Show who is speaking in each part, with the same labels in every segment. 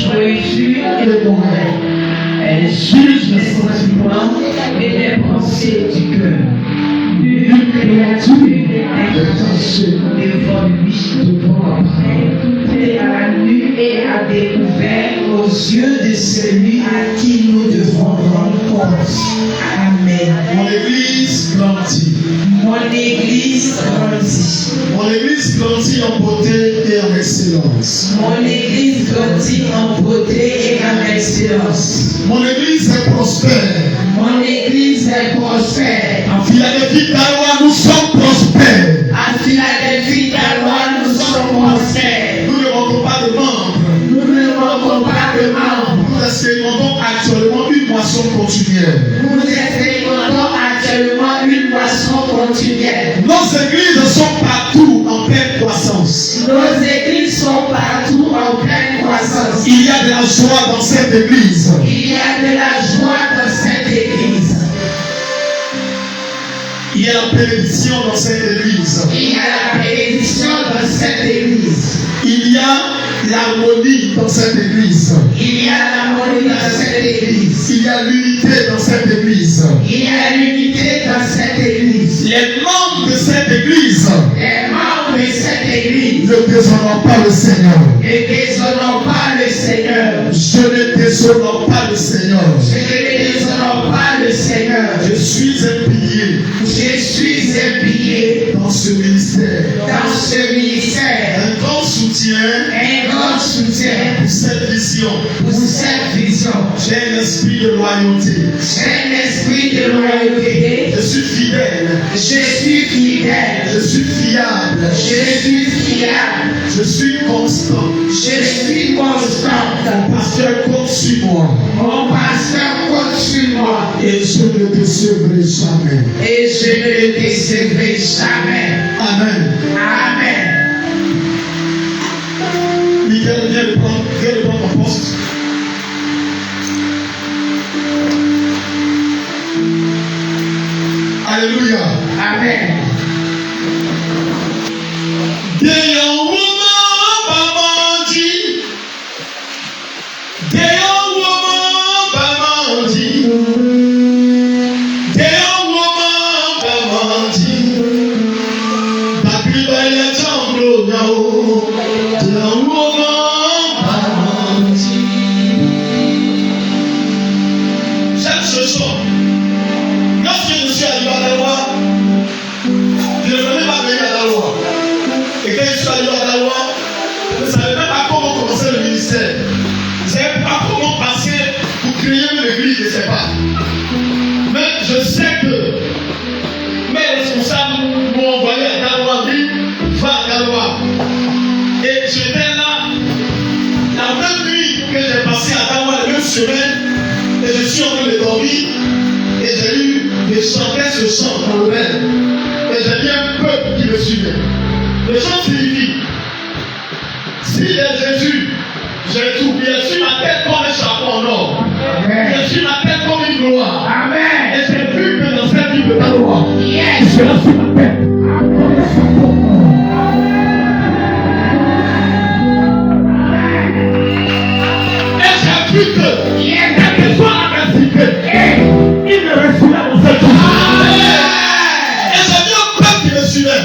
Speaker 1: Joyeux et bon. Elle juge les sentiments et les pensées du cœur. Une créature est cachée devant lui devant tout est à la nuit et à découvert aux yeux de celui à qui nous devons rendre compte. Amen.
Speaker 2: Mon église grandit.
Speaker 1: Mon église grandit.
Speaker 2: Mon église grandit en beauté et en excellence.
Speaker 1: Mon église grandit en beauté et en excellence.
Speaker 2: Mon église est prospère.
Speaker 1: Mon église est prospère.
Speaker 2: En Philadelphie, Dalois, nous sommes prospères.
Speaker 1: À Philadelphie, Dalois, nous sommes prospères.
Speaker 2: Nous ne manquons pas de membres.
Speaker 1: Nous ne manquons pas de membres.
Speaker 2: Nous expérimentons actuellement une moisson continuelle.
Speaker 1: Nous expérimentons actuellement une moisson continuelle.
Speaker 2: Nos églises sont partout en pleine croissance.
Speaker 1: Nos églises sont partout en pleine croissance.
Speaker 2: Il y a de la joie dans cette église.
Speaker 1: Il y a de la joie dans cette église.
Speaker 2: Il y a la bénédiction dans cette église.
Speaker 1: Il y a la bénédiction dans cette église.
Speaker 2: Il y a l'harmonie dans cette église.
Speaker 1: Il y a l'harmonie dans cette église.
Speaker 2: Il y a l'unité dans cette église.
Speaker 1: Il y a l'unité dans cette église.
Speaker 2: Les membres de cette église
Speaker 1: Les membres de cette église
Speaker 2: ne déshonorent pas le Seigneur.
Speaker 1: ne déshonore pas le Seigneur.
Speaker 2: Je ne déshonore pas le Seigneur.
Speaker 1: Je ne déshonore pas le Seigneur.
Speaker 2: Je suis un pilier
Speaker 1: Je suis un pilier
Speaker 2: dans ce ministère.
Speaker 1: dans ce ministère.
Speaker 2: Un grand soutien
Speaker 1: Un grand soutien
Speaker 2: pour cette vision.
Speaker 1: pour cette vision.
Speaker 2: J'ai un esprit de loyauté.
Speaker 1: J'ai un esprit de loyauté.
Speaker 2: Je suis fidèle.
Speaker 1: Je suis fidèle.
Speaker 2: Je suis fiable.
Speaker 1: Je suis fiable.
Speaker 2: Je suis constant.
Speaker 1: Je suis constant.
Speaker 2: Mon pasteur compte sur moi.
Speaker 1: Mon pasteur compte sur moi.
Speaker 2: Et je ne décevrai jamais.
Speaker 1: Et je ne le décevrai jamais.
Speaker 2: Amen.
Speaker 1: Amen.
Speaker 2: Miguel, viens le prendre ton poste. Alléluia.
Speaker 1: Amen.
Speaker 2: Des young woman, Bamandi. Des young woman, Bamandi. Des young woman, Bamandi. Papi baile jamblo nyao. Des young woman, Bamandi. J'aime ce son. Lorsque je suis arrivé à la loi, je ne venais pas venir à la loi. Et quand je suis arrivé à la loi, je ne savais même pas comment commencer le ministère. Je ne savais pas comment passer pour créer une église, je ne sais pas. Mais je sais que mes responsables m'ont envoyé à Galois, dit, va à Galois. Et j'étais là, la même nuit que j'ai passé à Galois, la même semaine, et je suis en train de dormir, et j'ai eu de chanter ce chant dans le rêve. Et j'ai vu un peuple qui me suivait. Le chant signifie, si les Jésus, j'ai tout, bien sur ma tête comme un chapeau en or. Bien sur ma tête comme une gloire.
Speaker 1: Amen.
Speaker 2: Et j'ai vu que dans cette vie de ta loi,
Speaker 1: Yes.
Speaker 2: il sera sur ma tête. Et j'ai vu que, quelle que soit l'adversité, il me restera dans cette vie. Et j'ai vu un peuple qui me suivait.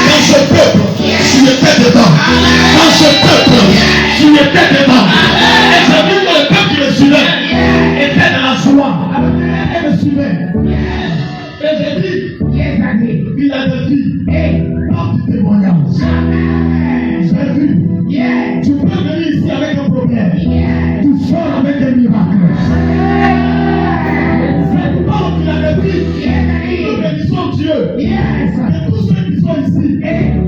Speaker 2: Dans ce peuple, tu étais dedans. Dans ce peuple, tu étais dedans. Et j'ai vu que le peuple qui me suivait était dans la joie. Et me suivait. Et j'ai dit, Philadelphie, par du témoignage. J'ai vu. Tu peux venir ici avec un problème. Tu sors avec un miracle. C'est pas Philadelphie. Nous bénissons Dieu. Et tous ceux qui sont ici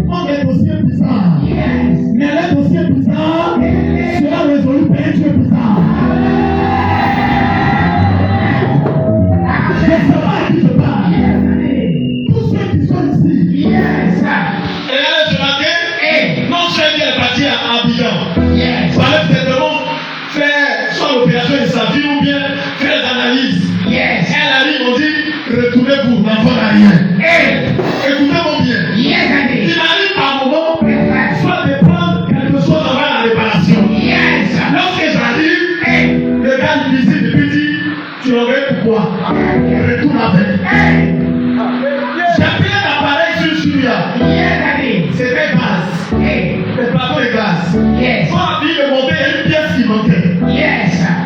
Speaker 2: ont des dossiers bizarres. Mais les dossiers bizarres seront résolus par un Dieu bizarre. Je ne sais pas à qui je parle. Tous ceux qui sont ici. Et là, ce matin, non seulement elle est partie à Abidjan. Il fallait certainement faire soit l'opération de sa vie ou bien faire des analyses. Elle arrive, on dit, retournez-vous, l'enfant n'a rien. Écoutez-moi bien. Il arrive par moment, soit de prendre quelque chose avant la réparation. Lorsque j'arrive, toi. Retourne avec. J'ai pris un appareil sur là. C'était gaz. Le plateau de gaz. Quand la fille est montée, il y a une pièce qui manquait.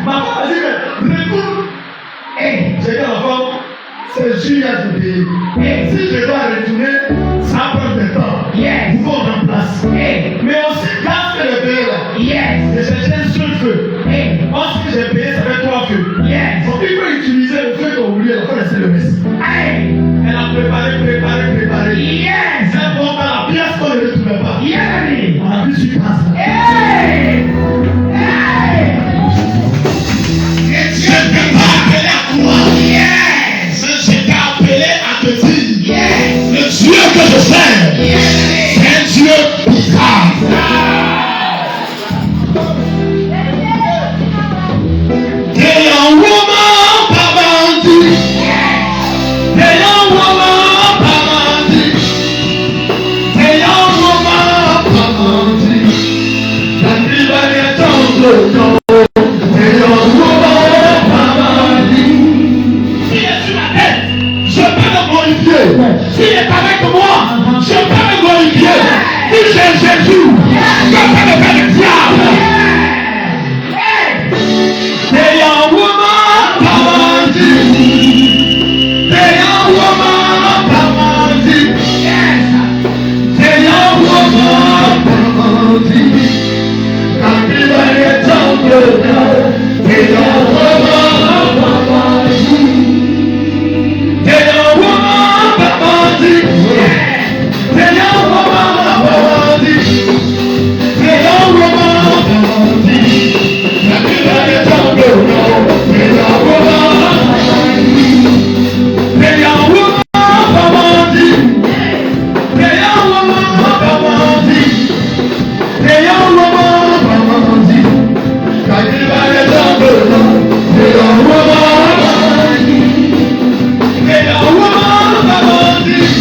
Speaker 2: Ma femme a dit, mais retourne. J'ai dit à ma femme, c'est Julia de payer. Si je dois retourner, ça prend du temps. Pour qu'on remplace. Mais aussi, quand je le paye là, j'ai cherché un seul feu. Lorsque j'ai payé, ça fait 3 feux. Donc il faut utiliser le feu qu'on oublie, il faut laisser le reste. Elle a préparé. C'est bon, par la pièce qu'on ne retourne pas. On a plus sur place. Je ne t'ai pas appelé à toi. Je t'ai appelé à te dire. Le Dieu que je sers, c'est un Dieu bizarre. T'es un woman, pas bandit. T'es un woman, pas bandit. T'es un woman, pas bandit. La vie va bien tendre. T'es un woman, pas bandit. S'il est sur la tête, je peux le glorifier. S'il est avec moi, je peux le glorifier. Si j'ai Jésus, je peux le faire le diable. T'es un woman, pas bandit. T'es un woman, pas bandit. T'es un woman, pas bandit. La vie va bien tendre. T'es un woman, pas bandit. T'es un woman, pas bandit. T'es un woman, pas bandit. T'es un woman, pas bandit. La vie va bien tendre. T'es un woman, pas bandit. T'es un woman, pas bandit. T'es un woman, pas bandit. T'es un woman, pas bandit. La vie va bien tendre. T'es un woman, pas bandit. T'es un woman, pas bandit.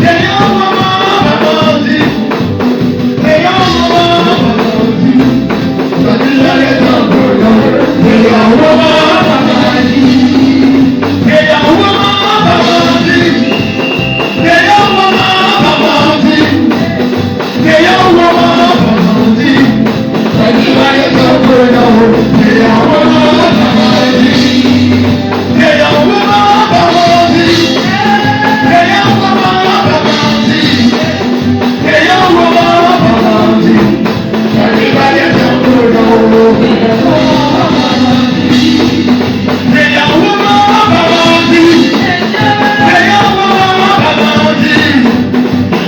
Speaker 2: T'es un woman, pas bandit. T'es un woman, pas bandit. La vie va bien tendre. T'es un woman, pas bandit. T'es un woman, pas bandit. T'es un woman, pas bandit. T'es un woman, pas bandit. La vie va bien tendre. T'es un woman, pas bandit. T'es un woman, pas bandit. T'es un woman, pas bandit. T'es un woman, pas bandit. La vie va bien tendre. T'es un woman, pas bandit. T'es un woman, pas bandit.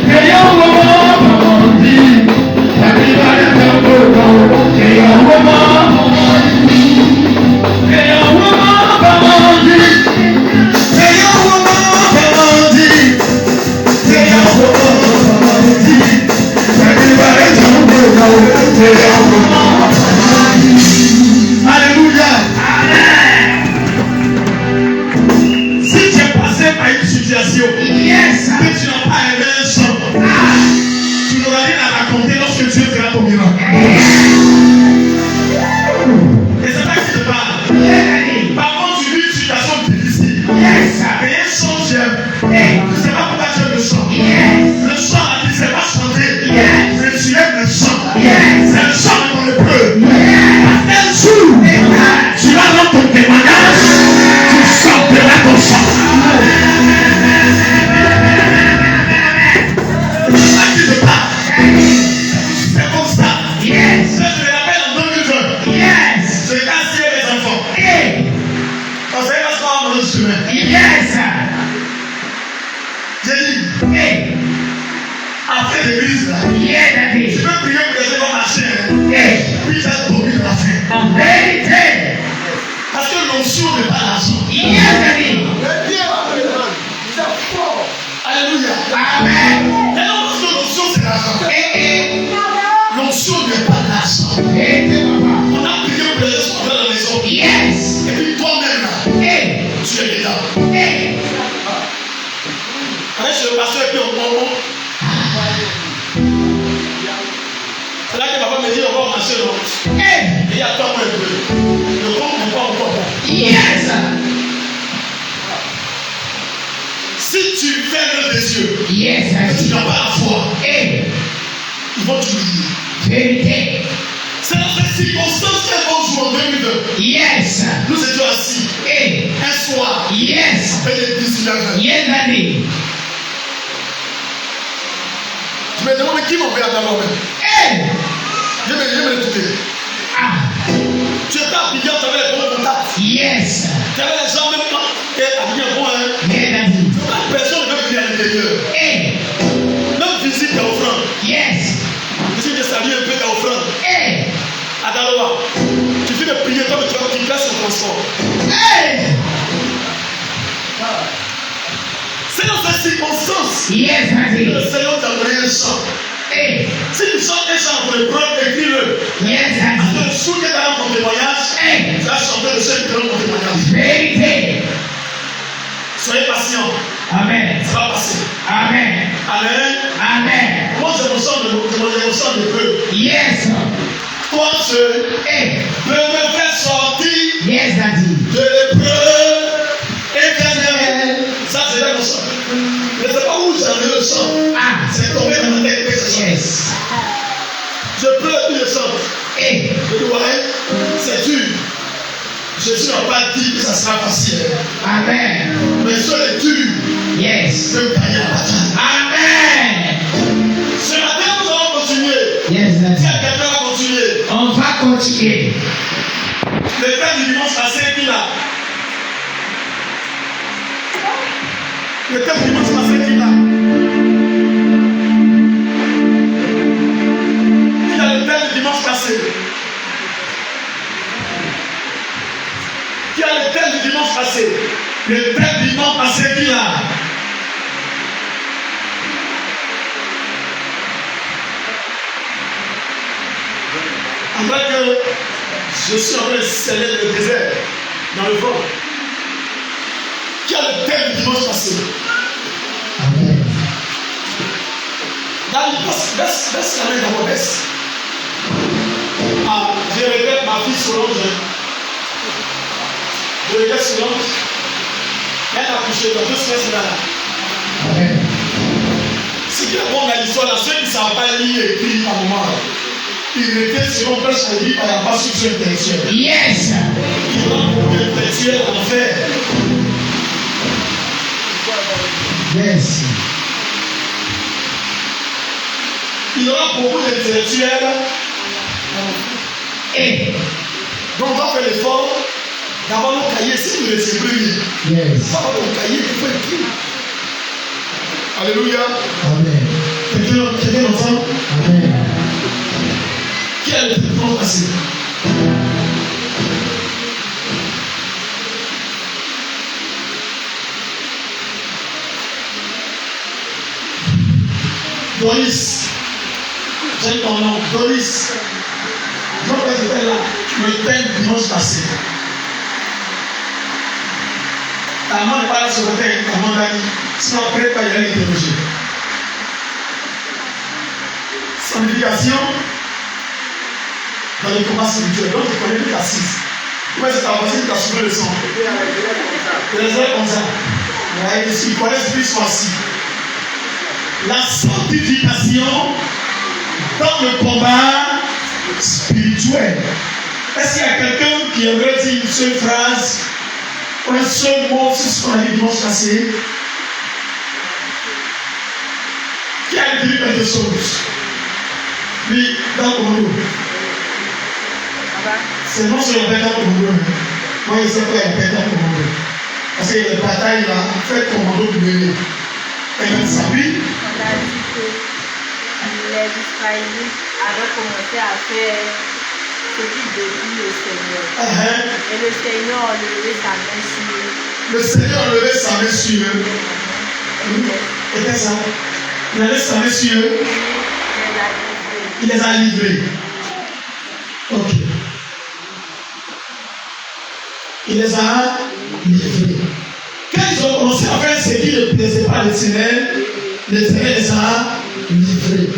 Speaker 2: T'es un woman, pas bandit. La vie va bien tendre. T'es un woman, pas bandit. T'es un woman, pas bandit. T'es un woman, pas bandit. T'es un woman, pas bandit. La vie va bien tendre. T'es un woman, pas bandit. Alléluia. Si tu es passé par une situation que tu n'as pas aimé un sang, tu n'auras rien à raconter lorsque Dieu fera ton miracle. Et c'est pas que tu te parles. Par contre, tu vis une situation difficile. Et un sang, j'aime. Je ne sais pas pourquoi tu aimes le sang. Le sang, tu ne sais pas chanter. Mais tu aimes le sang. C'est le sang dans le peu. Un jour, tu vas rendre ton témoignage. Tu chanteras ton sang. C'est pas qui te parle. C'est comme ça. Je me rappelle en 2020. J'ai cassé les enfants. Parce que là, ça va me chemin. J'ai dit, après l'église, là, je peux prier pour que les gens marchent. Puis j'ai promis de la fin. Parce que l'onction n'est pas l'argent. Alléluia. Amen. Et non, parce que l'onction c'est l'argent. L'onction n'est pas l'argent. On a prié pour les gens dans la maison. Et puis toi-même là, tu es dedans. Avec le pasteur et puis on prend. C'est là que papa me dit on va marcher non. Et il y a toi moi un peu. Le corps n'est pas encore bon. fermes tes yeux,
Speaker 1: Yes,
Speaker 2: tu n'as pas la foi,
Speaker 1: Hey,
Speaker 2: ils vont t'oublier.
Speaker 1: vérité.
Speaker 2: C'est dans ces circonstances qu'un bon jour en 2002,
Speaker 1: Yes.
Speaker 2: nous étions assis
Speaker 1: Hey,
Speaker 2: un soir,
Speaker 1: yes.
Speaker 2: et les 19 heures.
Speaker 1: Yes, Daddy.
Speaker 2: Je me demande qui m'envoie d'abord même.
Speaker 1: Hey.
Speaker 2: Je me l'écouter.
Speaker 1: Ah,
Speaker 2: Tu étais à Abidjan, tu avais les bons contacts.
Speaker 1: yes.
Speaker 2: Tu avais les gens même quand tu étais à Abidjan, bon, hein.
Speaker 1: Yes, Daddy.
Speaker 2: Personne ne veut venir à l'intérieur.
Speaker 1: Hey,
Speaker 2: Même visite tes offrandes.
Speaker 1: yes.
Speaker 2: Visite de saluer un peu tes offrandes.
Speaker 1: Hey,
Speaker 2: À Daloa, tu fais de prier, toi, tu places ton transport.
Speaker 1: hey.
Speaker 2: C'est dans ces circonstances
Speaker 1: Yes,
Speaker 2: que
Speaker 1: Daddy.
Speaker 2: le Seigneur t'a donné un chant.
Speaker 1: Hey,
Speaker 2: Si tu chantes un chant pour les preuves, écris-le.
Speaker 1: yes,
Speaker 2: Parce
Speaker 1: Daddy.
Speaker 2: que le sourd qui est dans ton témoignage,
Speaker 1: Hey,
Speaker 2: tu vas chanter le seul qui est dans ton témoignage.
Speaker 1: vérité.
Speaker 2: Soyez patients,
Speaker 1: Amen.
Speaker 2: ça va passer.
Speaker 1: Amen.
Speaker 2: Amen.
Speaker 1: Amen.
Speaker 2: Moi, je me sens de peu.
Speaker 1: Yes.
Speaker 2: Toi, seul,
Speaker 1: Hey,
Speaker 2: peux me faire sortir
Speaker 1: yes, Daddy.
Speaker 2: de l'épreuve éternelle. Ça, c'est là mon chant. Je ne sais pas où j'en ai le chant.
Speaker 1: Ah,
Speaker 2: C'est tombé dans ma tête que je chante.
Speaker 1: yes.
Speaker 2: Je pleure puis je chante.
Speaker 1: Hey,
Speaker 2: Je dis, ouais, c'est dur. Jésus n'a pas dit que ça sera facile.
Speaker 1: amen.
Speaker 2: Mais seul est dur.
Speaker 1: Yes.
Speaker 2: Peut gagner la bataille.
Speaker 1: Amen.
Speaker 2: Ce matin, nous allons continuer.
Speaker 1: Yes,
Speaker 2: Si
Speaker 1: Daddy.
Speaker 2: quelqu'un va continuer.
Speaker 1: On va continuer.
Speaker 2: Le thème du dimanche passé qui là. Le thème du dimanche passé qui là. Qui a le thème du dimanche passé? Qui a le thème du dimanche passé? Le thème du dimanche passé qui là. En vrai que je suis en train de sceller le désert dans le vent. Qui a le thème du dimanche passé?
Speaker 1: Amen.
Speaker 2: Baisse la main d'abord, baisse. Ah, je regrette ma fille Solange. Je regrette Solange. Elle a accouché dans 2 semaines là.
Speaker 1: Amen.
Speaker 2: Ce qui est bon dans l'histoire, là, ceux qui ne savent pas lire et écrire à un moment, ils étaient selon prêche à dire par la construction intellectuelle.
Speaker 1: Yes.
Speaker 2: Ils ont beaucoup d'intellectuels en faire.
Speaker 1: Yes.
Speaker 2: Il y aura beaucoup d'intellectuels.
Speaker 1: Hey,
Speaker 2: Donc on va faire l'effort d'avoir nos cahiers si nous ne les imprimons.
Speaker 1: yes.
Speaker 2: On va avoir nos cahiers qu'il faut écrire. Alléluia.
Speaker 1: Amen.
Speaker 2: Quelqu'un entend?
Speaker 1: Amen.
Speaker 2: Qui a le plus passé? Doris. J'aime ton nom. Doris. Donc, elle était là. Le thème du dimanche passé. Ta maman n'est pas là sur le thème. Ta maman a dit. Sinon, après, pas y aller interroger. Sanctification dans les combats spirituels. Donc, tu connais plus l'assise. Ouais, c'est ta voisine qui a soulevé le sang. Les gens comme ça. Ouais, ils connaissent plus sont assis. La sanctification dans le combat spirituel. Est-ce qu'il y a quelqu'un qui aimerait dire une seule phrase ou un seul mot sur ce qu'on a dit dimanche passé? Qui a dit quelque chose? Oui, dans le commando. C'est non seulement dans le commando. Moi, je sais pas, il y a dans le commando. Parce qu'il y a des batailles là, faites commando pour mener. Quelqu'un s'appuie.
Speaker 3: On a dit que les Israélites avaient commencé à faire ce qu'ils dédient le Seigneur. Et le Seigneur a levé sa main sur eux.
Speaker 2: Le Seigneur a levé sa main sur eux. Et qu'est-ce que ça? Il a levé sa main sur eux. Il les a livrés. Ok. Il les a livrés. Quand ils ont commencé à faire ce qui ne plaisait pas à l'Éternel les a livrés.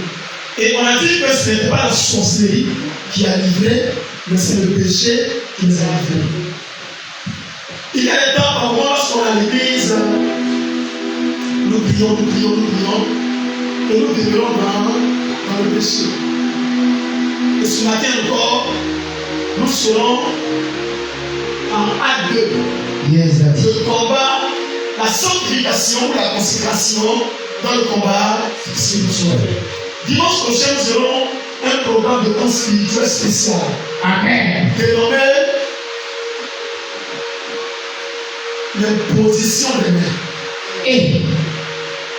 Speaker 2: Et on a dit que ce n'était pas la sorcellerie qui a livré, mais c'est le péché qui les a livrés. Il y a des temps par moi, lorsqu'on a l'église, nous prions, et nous demeurons dans le péché. Et ce matin encore, nous serons en acte 2. Le combat, la sanctification ou la consécration dans le combat spirituel. Dimanche prochain, nous aurons un programme de temps spirituel spécial.
Speaker 1: Amen.
Speaker 2: Dénommé l'imposition des mains.
Speaker 1: Et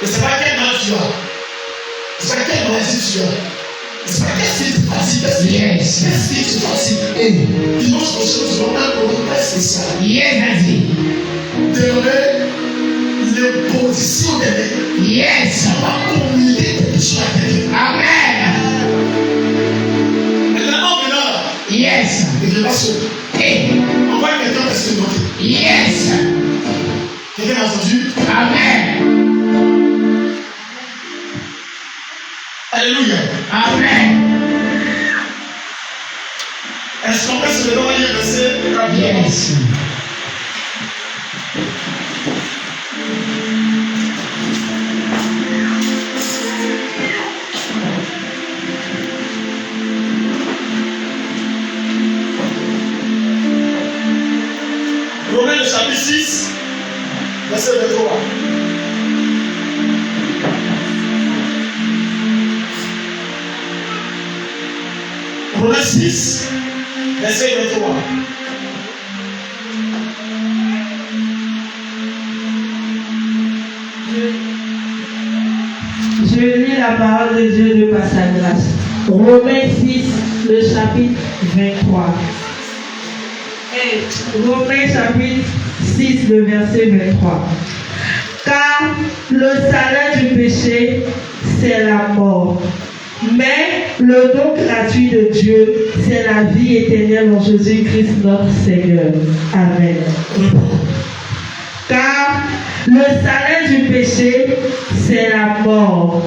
Speaker 2: ne sais pas quelle main tu as. Ne sais pas quelle maladie tu as. Ne sais pas qu'est-ce qui est facile. Qu'est-ce qui est facile. Et dimanche prochain, nous aurons un programme très spécial. Dénommé l'imposition des mains. On va communiquer tes péchés à quelqu'un.
Speaker 1: Amen.
Speaker 2: Maintenant, et je vais sauter. Envoie quelqu'un testimonier. Quelqu'un a entendu?
Speaker 1: Amen.
Speaker 2: Alléluia.
Speaker 1: Amen.
Speaker 2: Est-ce qu'on peut se lever et lire verset rapidement? Romains le chapitre 6, verset 23. Romains 6, verset 23.
Speaker 3: Je lis la parole de Dieu de par sa grâce. Romains 6, le chapitre 23. Romains chapitre 6, le verset 23. Car le salaire du péché, c'est la mort. Mais le don gratuit de Dieu, c'est la vie éternelle en Jésus-Christ notre Seigneur. Amen. Car le salaire du péché, c'est la mort.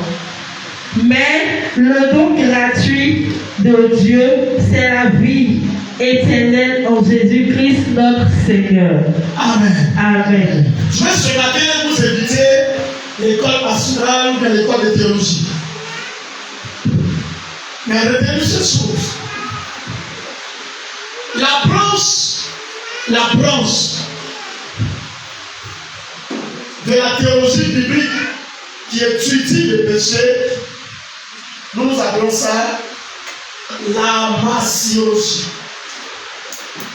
Speaker 3: Mais le don gratuit de Dieu, c'est la vie éternelle en Jésus-Christ notre Seigneur.
Speaker 2: Amen.
Speaker 3: Amen.
Speaker 2: Je vais ce matin vous inviter l'école pastorale ou l'école de théologie. Mais retenez cette chose. La branche de la théologie biblique qui étudie le péché, nous appelons ça la martiologie.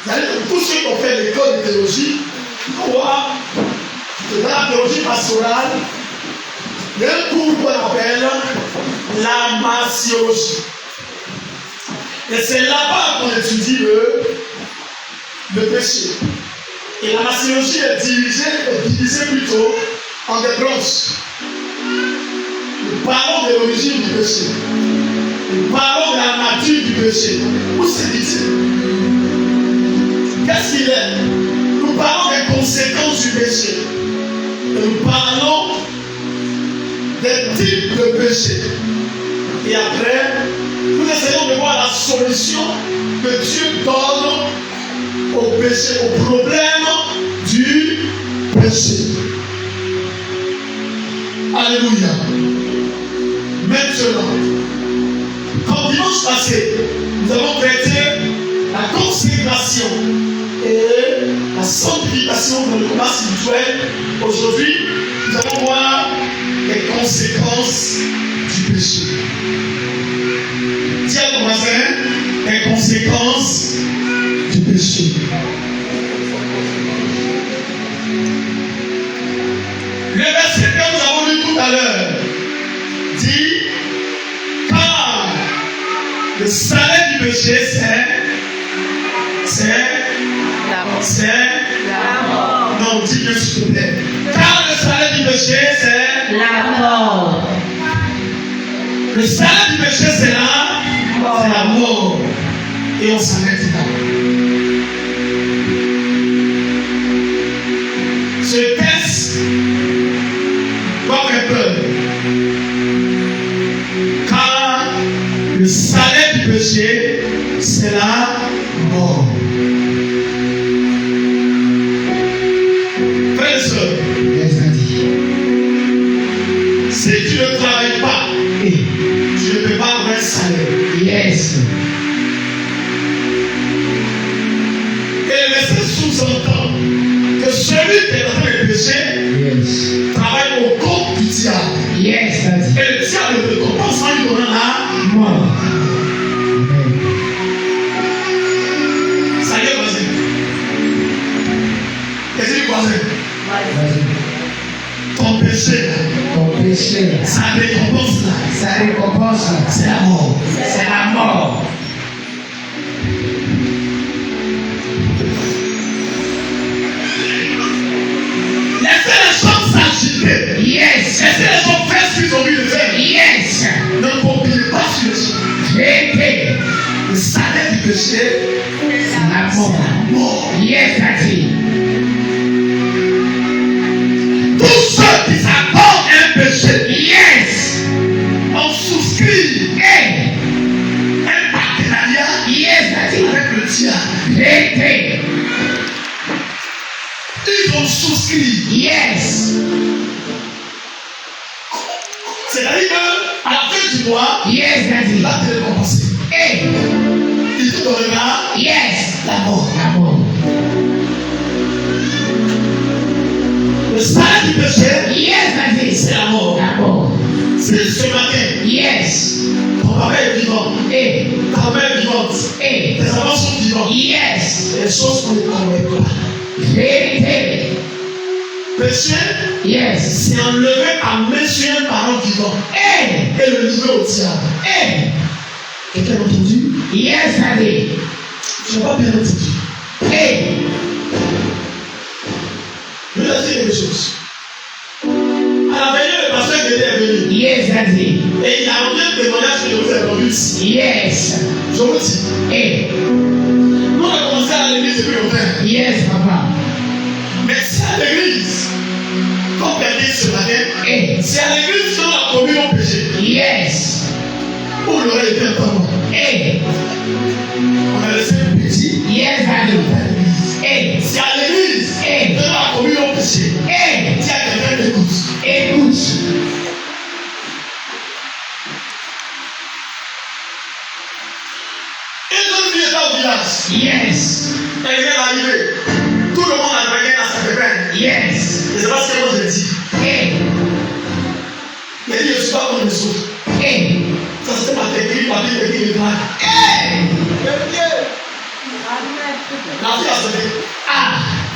Speaker 2: C'est-à-dire que tous ceux qui ont fait l'école de théologie voient que dans la théologie pastorale, il y a un cours qu'on appelle la martiologie. Et c'est là-bas qu'on étudie le péché. Et la martiologie est divisée plutôt en des branches. Nous parlons de l'origine du péché. Nous parlons de la nature du péché. Où c'est dit? Qu'est-ce qu'il est? Nous parlons des conséquences du péché. Et nous parlons des types de péché. Et après, nous essayons de voir la solution que Dieu donne au péché, au problème du péché. Alléluia. Maintenant, comme dimanche passé, nous avons traité la consécration et la sanctification dans le combat spirituel. Aujourd'hui, nous allons voir les conséquences du péché. Dis à ton voisin les conséquences du péché. Le verset que nous avons lu tout à l'heure dit: car le salaire du péché, c'est
Speaker 3: la mort.
Speaker 2: Non, dis-le s'il te plaît. Car le salaire du péché, c'est
Speaker 3: la mort.
Speaker 2: Le salaire du péché, c'est la mort. Et on s'arrête là. Ce texte doit faire peur. Car le salaire du péché, c'est la mort. Frères et sœurs, Et le verset sous-entend que celui qui est en train de pécher travaille au compte du diable.
Speaker 1: Yes, Daddy.
Speaker 2: Et le diable le récompense en lui donnant la
Speaker 1: Mort.
Speaker 2: Ça y est, vas-y. Qu'est-ce qu'il croise?
Speaker 1: Vas-y.
Speaker 2: Ton péché,
Speaker 1: Ton péché,
Speaker 2: sa récompense là,
Speaker 1: sa récompense,
Speaker 2: c'est la mort.
Speaker 1: c'est la mort.
Speaker 2: Laissez les gens s'agiter.
Speaker 1: Yes.
Speaker 2: Laissez les gens faire ce qu'ils ont envie de faire.
Speaker 1: Yes.
Speaker 2: Ne compilez pas sur les gens.
Speaker 1: Traité.
Speaker 2: Le salaire du péché,
Speaker 1: C'est la mort.
Speaker 2: mort.
Speaker 1: Yes, Daddy.
Speaker 2: Tous ceux qui s'accordent un péché
Speaker 1: Yes.
Speaker 2: ont souscrit
Speaker 1: Hey.
Speaker 2: un partenariat
Speaker 1: Yes, Daddy.
Speaker 2: avec le diable.
Speaker 1: Traité.
Speaker 2: Ils ont souscrit.
Speaker 1: Yes.
Speaker 2: C'est-à-dire qu'à la fin du mois,
Speaker 1: Yes,
Speaker 2: il
Speaker 1: Daddy.
Speaker 2: va te récompenser.
Speaker 1: Hey.
Speaker 2: Il te donnera
Speaker 1: Yes.
Speaker 2: la mort.
Speaker 1: La mort.
Speaker 2: Le salaire du péché,
Speaker 1: Yes, Daddy.
Speaker 2: c'est la mort.
Speaker 1: La mort.
Speaker 2: C'est ce matin.
Speaker 1: Yes.
Speaker 2: Ton papa est vivant.
Speaker 1: Hey.
Speaker 2: Ta mère est vivante.
Speaker 1: Hey.
Speaker 2: Tes enfants sont vivants.
Speaker 1: Yes.
Speaker 2: Les choses qu'on ne connaît pas.
Speaker 1: Traité.
Speaker 2: Péché,
Speaker 1: Yes.
Speaker 2: c'est enlever à main sur un parent vivant
Speaker 1: Hey.
Speaker 2: et le livrer au diable.
Speaker 1: Hey.
Speaker 2: Quelqu'un a entendu?
Speaker 1: Yes, Daddy.
Speaker 2: Je n'ai pas bien entendu.
Speaker 1: Hey.
Speaker 2: Je vais dire quelque chose. À la veille, le pasteur Guédé est venu.
Speaker 1: Yes, Daddy.
Speaker 2: Et il a rendu un témoignage que je vous ai rendu ici.
Speaker 1: Yes.
Speaker 2: Je vous dis.
Speaker 1: Hey.
Speaker 2: Nous on a commencé à l'église depuis longtemps.
Speaker 1: Yes, Papa.
Speaker 2: Mais c'est à l'église, comme tu as dit ce matin,
Speaker 1: Hey.
Speaker 2: c'est à l'église qu'on a commis nos péchés.
Speaker 1: Yes.
Speaker 2: Où l'aurait été un temps.
Speaker 1: Hey.
Speaker 2: On a laissé un petit.
Speaker 1: Yes,
Speaker 2: Et
Speaker 1: Daddy.
Speaker 2: on va à l'église.
Speaker 1: Hey.
Speaker 2: C'est à l'église
Speaker 1: Hey.
Speaker 2: qu'on a commis nos péchés.
Speaker 1: Hey.
Speaker 2: Dis à quelqu'un d'écoute.
Speaker 1: Écoute.
Speaker 2: Une jeune fille était au village.
Speaker 1: Yes.
Speaker 2: Elle vient d'arriver. Tout le monde a dragué dans sa pépin.
Speaker 1: Yes.
Speaker 2: Et c'est parce que moi j'ai dit.
Speaker 1: Hey.
Speaker 2: Il a dit, je ne suis pas comme les autres.
Speaker 1: Hey.
Speaker 2: Ça c'était ma technique, ma vie technique de drague.
Speaker 1: Hey.
Speaker 2: La fille a sauté.
Speaker 1: Ah.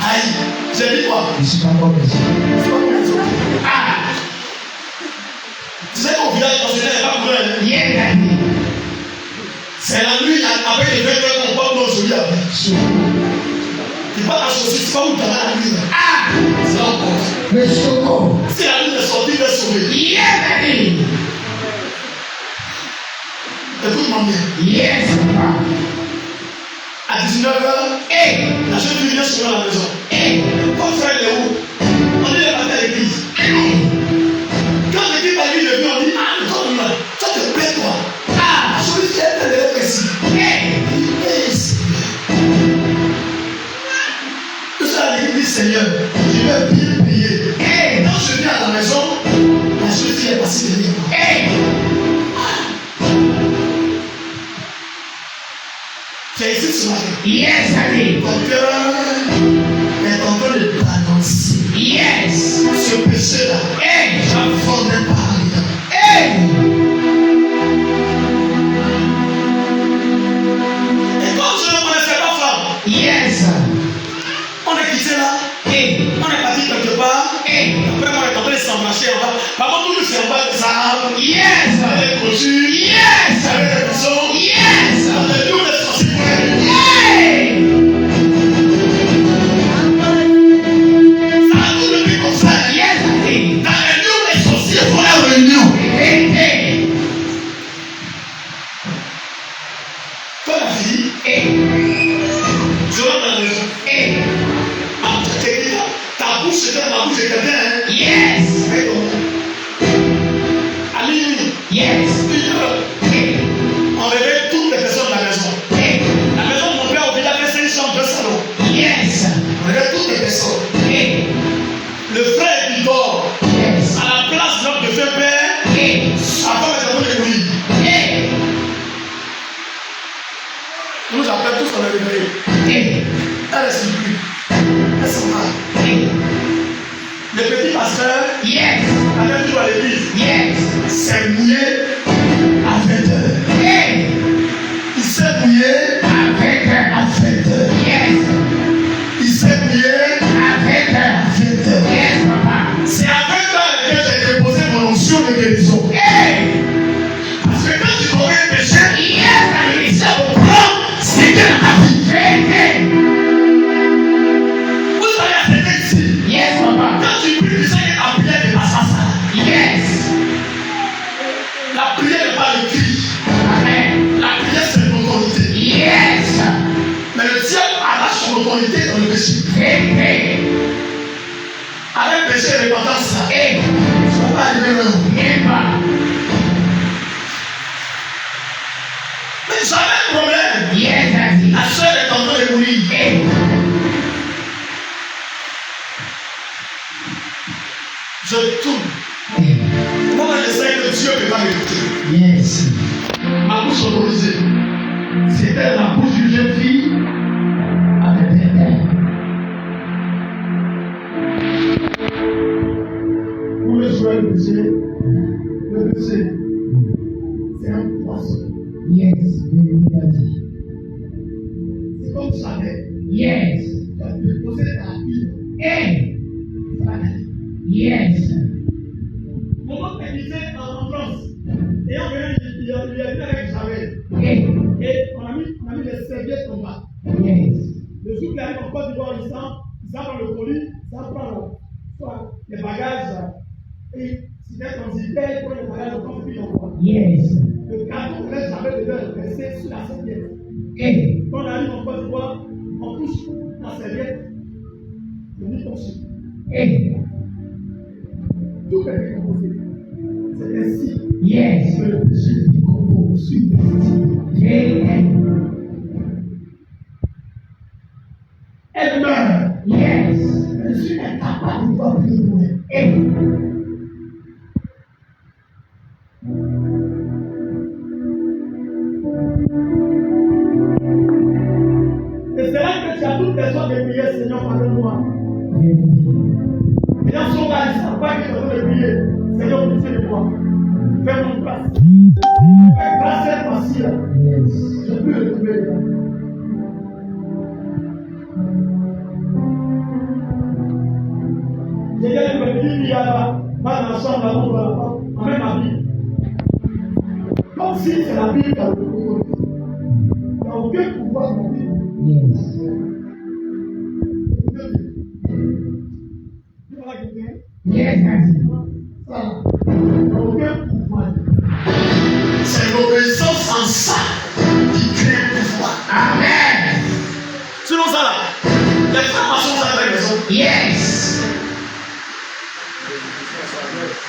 Speaker 2: Aïe. J'ai dit quoi?
Speaker 1: Je suis pas comme les autres.
Speaker 2: Je ne suis pas comme les autres.
Speaker 1: Ah.
Speaker 2: Tu sais qu'au village, quand c'était pas pour elle.
Speaker 1: Yes, Daddy.
Speaker 2: C'est la nuit, avec les 20 heures qu'on parle dans le joli avec. Tu pas la chaussure, tu pas où tu as la nuit.
Speaker 1: Ah.
Speaker 2: C'est encore.
Speaker 1: Le choco.
Speaker 2: Si la nuit est sortie, il est sauvé.
Speaker 1: Yes, Daddy.
Speaker 2: Écoute-moi bien.
Speaker 1: Yes, Papa.
Speaker 2: À 19h,
Speaker 1: Hey.
Speaker 2: la jeune fille vient souvent à la maison.
Speaker 1: Hey.
Speaker 2: Ton frère est où? On dit, il est parti à l'église.
Speaker 1: Hey.
Speaker 2: Quand l'équipe a vu le vieux, on dit, ah, toi, toi, tu plais, toi.
Speaker 1: Ah.
Speaker 2: La chose qui est de l'être ici.
Speaker 1: Hey.
Speaker 2: Tout ça, l'église, Seigneur, je vais bien prier.
Speaker 1: Hey.
Speaker 2: Quand je viens à la maison, la jeune fille est passée derrière moi.
Speaker 1: Hey.
Speaker 2: Tu es ici ce matin.
Speaker 1: Yes, Daddy.
Speaker 2: Ton cœur est en train de balancer.
Speaker 1: Yes.
Speaker 2: Ce péché-là,
Speaker 1: Hey.
Speaker 2: j'affronte pas rien.
Speaker 1: Hey.
Speaker 2: Et comme je ne connaissais pas femme,
Speaker 1: Yes.
Speaker 2: on est quitté là,
Speaker 1: Hey.
Speaker 2: on est parti quelque part.
Speaker 1: Hey.
Speaker 2: Après, moi, on est en train de s'emmarcher en bas. Par contre, tout c'est en bas des arbres,
Speaker 1: Yes.
Speaker 2: des clôtures,
Speaker 1: Yes.
Speaker 2: avec des maisons.
Speaker 1: Yes.
Speaker 2: On est tous des sorciers pour elle.
Speaker 1: Hey.
Speaker 2: Ça a tout le vie comme ça.
Speaker 1: Yes, Daddy.
Speaker 2: Dans les lieux où les sorciers font la réunion.
Speaker 1: Hey. Hey.
Speaker 2: Toi, la fille,
Speaker 1: Hey.
Speaker 2: je rentre dans la maison.
Speaker 1: Hey.
Speaker 2: Ah, ta bouche était dans la bouche de quelqu'un. Hein?
Speaker 1: Yes.
Speaker 2: Avec ton nom. À minuit,
Speaker 1: Yes.
Speaker 2: 1h,
Speaker 1: Hey.
Speaker 2: on réveille toutes les personnes de la maison.
Speaker 1: Hey.
Speaker 2: La maison de mon père au village avait 5 chambres, 2 salons.
Speaker 1: Yes.
Speaker 2: On réveille toutes les personnes.
Speaker 1: Hey.
Speaker 2: Le frère qui dort
Speaker 1: Yes.
Speaker 2: à la place de notre défunt père,
Speaker 1: Hey.
Speaker 2: avant de de mourir.
Speaker 1: Hey.
Speaker 2: On nous appelle tous, on est réveillés. Elle est surprise. Elle s'en va. Le petit pasteur, allait toujours à l'église. S'est mouillé à 20h. Il s'est mouillé à 20h. Il s'est mouillé à 20h. C'est à 20h que j'ai déposé mon onction de guérison. Parce que quand tu commets un péché, ça vous prend, c'est que la vie. Vous allez accepter ici. Quand tu pries, tu sais que la prière n'est pas ça. La prière n'est pas le cri. La prière, c'est l'autorité. Mais le diable arrache son autorité dans le péché. Avec le péché et repentance, tu ne vas pas arriver là. Mais j'avais un problème. La soeur est en train de mourir. Je tourne. Moi, je sais que Dieu ne peut pas m'écouter. Ma bouche autorisée. C'était la bouche d'une jeune fille avec des dents. Pour le joueur de Dieu, c'est un poisson. C'est comme ça. Tu as déposé ta vie. Mon oncle me disait en France, et on venait, il est venu avec Javel. Et on a mis les serviettes en bas. Le jour qu'il arrive en Côte d'Ivoire, il s'en prend le colis, ça prend les bagages. Et s'il est en zipper, il prend les bagages au camp, puis il envoie. Le carton que Javel devait le verser sur la serviette. Quand on arrive en Côte d'Ivoire, on touche la serviette, on dit ton chien. Tout est décomposé. C'est ainsi que le péché décompose sur les petits. Elle meurt. Je suis incapable de voir plus loin. Et c'est là que tu as toutes les sortes de prières, Seigneur, pardonne-moi. Les gens sont là, ils ne savent pas qu'ils sont en train de prier. Seigneur, pitié de moi. Fais mon place. Fais place cette fois-ci là. Je peux le trouver là. J'ai dit que le petit qui a pas dans la chambre, là-bas, on met ma Bible. Comme si c'est la Bible qui a le pouvoir. Il n'y a aucun pouvoir dans la Bible. C'est l'obéissance en ça qui crée le pouvoir. Amen. Sinon ça là, les frères marchent à la maison. Il y a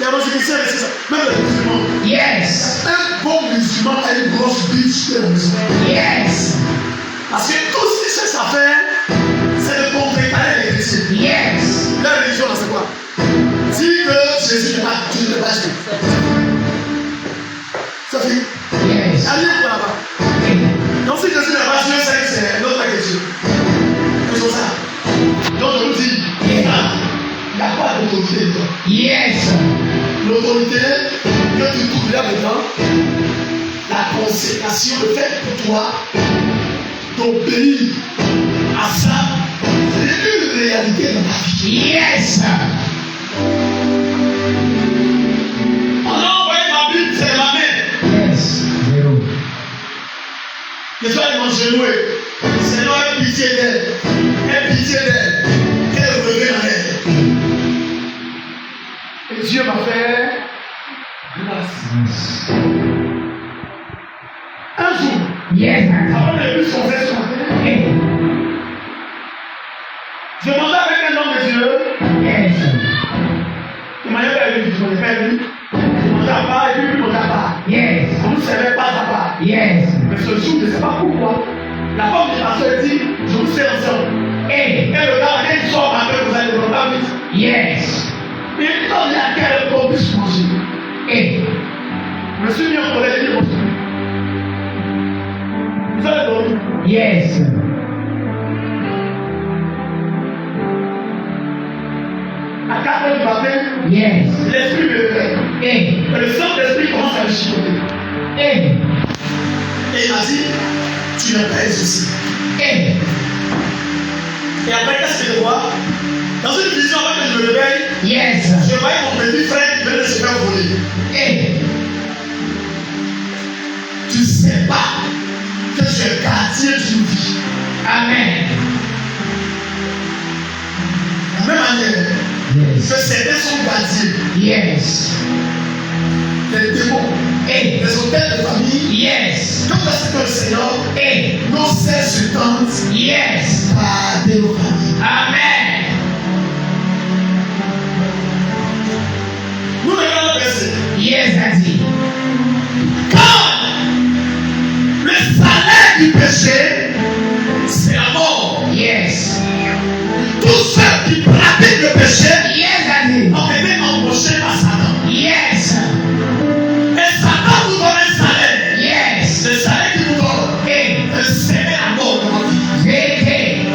Speaker 2: des musiciens, c'est ça. Même les musulmans. Un bon musulman a une grosse bite sur la maison. Parce que tout ce qu'ils cherchent à faire, c'est de contrer les chrétiens. La religion, là, c'est quoi? Dis que Jésus n'est pas Jésus. Ça fait. Allez pour là-bas. Donc si Jésus n'est pas Dieu, c'est notre question. C'est comme ça. Donc je vous dis, il n'y a pas d'autorité dedans. L'autorité que tu trouves là dedans, la consécration, le fait pour toi d'obéir à ça, c'est une réalité dans ta vie. On a envoyé ma Bible, c'est ma main. Que toi, ils m'ont joué. Seigneur, aie pitié d'elle. Qu'elle revienne en elle. Et Dieu m'a fait grâce. Un jour, avant de plus son frère sur la terre, je mangeais avec un homme de Dieu. Il m'a dit, je ne pas lui. Je mangeais à part et puis lui mangeait à part. On ne savait pas à part. Mais ce jour, je ne sais pas pourquoi. La femme du pasteur dit, je vous sais ensemble. Et le gars, il sort après, vous allez vous faire vite. Mais il dit, on est à quel qu'on puisse manger. Je me suis mis en colère, il dit, vous allez dormir.
Speaker 1: Yes.
Speaker 2: À 4 heures du matin,
Speaker 1: Yes.
Speaker 2: l'esprit me réveille.
Speaker 1: Hey.
Speaker 2: Et le Saint-Esprit commence à me chicoter.
Speaker 1: Hey.
Speaker 2: Et il m'a dit, tu n'es pas exaucé.
Speaker 1: Hey.
Speaker 2: Et après, qu'est-ce que je vois? Dans une vision, avant que je me réveille,
Speaker 1: Yes.
Speaker 2: je voyais mon petit frère qui venait de se faire voler.
Speaker 1: Hey.
Speaker 2: Tu ne sais pas que tu es gardien d'une vie.
Speaker 1: Amen.
Speaker 2: De la même manière
Speaker 1: Yes.
Speaker 2: que certains sont gardiens,
Speaker 1: Yes.
Speaker 2: les démons,
Speaker 1: Hey.
Speaker 2: les hôtels de famille,
Speaker 1: Yes.
Speaker 2: comme parce que le Seigneur
Speaker 1: Hey.
Speaker 2: nous sait se tente
Speaker 1: Yes.
Speaker 2: garder nos familles.
Speaker 1: Amen.
Speaker 2: Nous regardons le verset.
Speaker 1: Yes, Daddy.
Speaker 2: Quand le salaire du péché, c'est la mort.
Speaker 1: Yes.
Speaker 2: Tous ceux qui pratiquent le péché
Speaker 1: Yes, Daddy.
Speaker 2: ont été embauchés par Satan.
Speaker 1: Yes.
Speaker 2: Et Satan nous donne un salaire.
Speaker 1: Yes.
Speaker 2: Le salaire qu'il nous donne,
Speaker 1: Hey.
Speaker 2: c'est la mort dans notre vie.
Speaker 1: Vérité.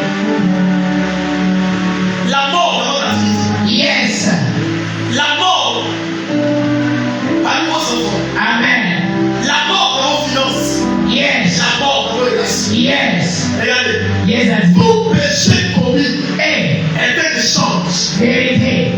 Speaker 2: La mort dans notre activité.
Speaker 1: Yes.
Speaker 2: La mort parmi vos enfants.
Speaker 1: Amen.
Speaker 2: La mort dans vos finances.
Speaker 1: Yes.
Speaker 2: La mort dans vos relations.
Speaker 1: Yes.
Speaker 2: Regardez.
Speaker 1: Yes, Daddy.
Speaker 2: Tout péché commis
Speaker 1: Hey.
Speaker 2: est un échange.
Speaker 1: Vérité.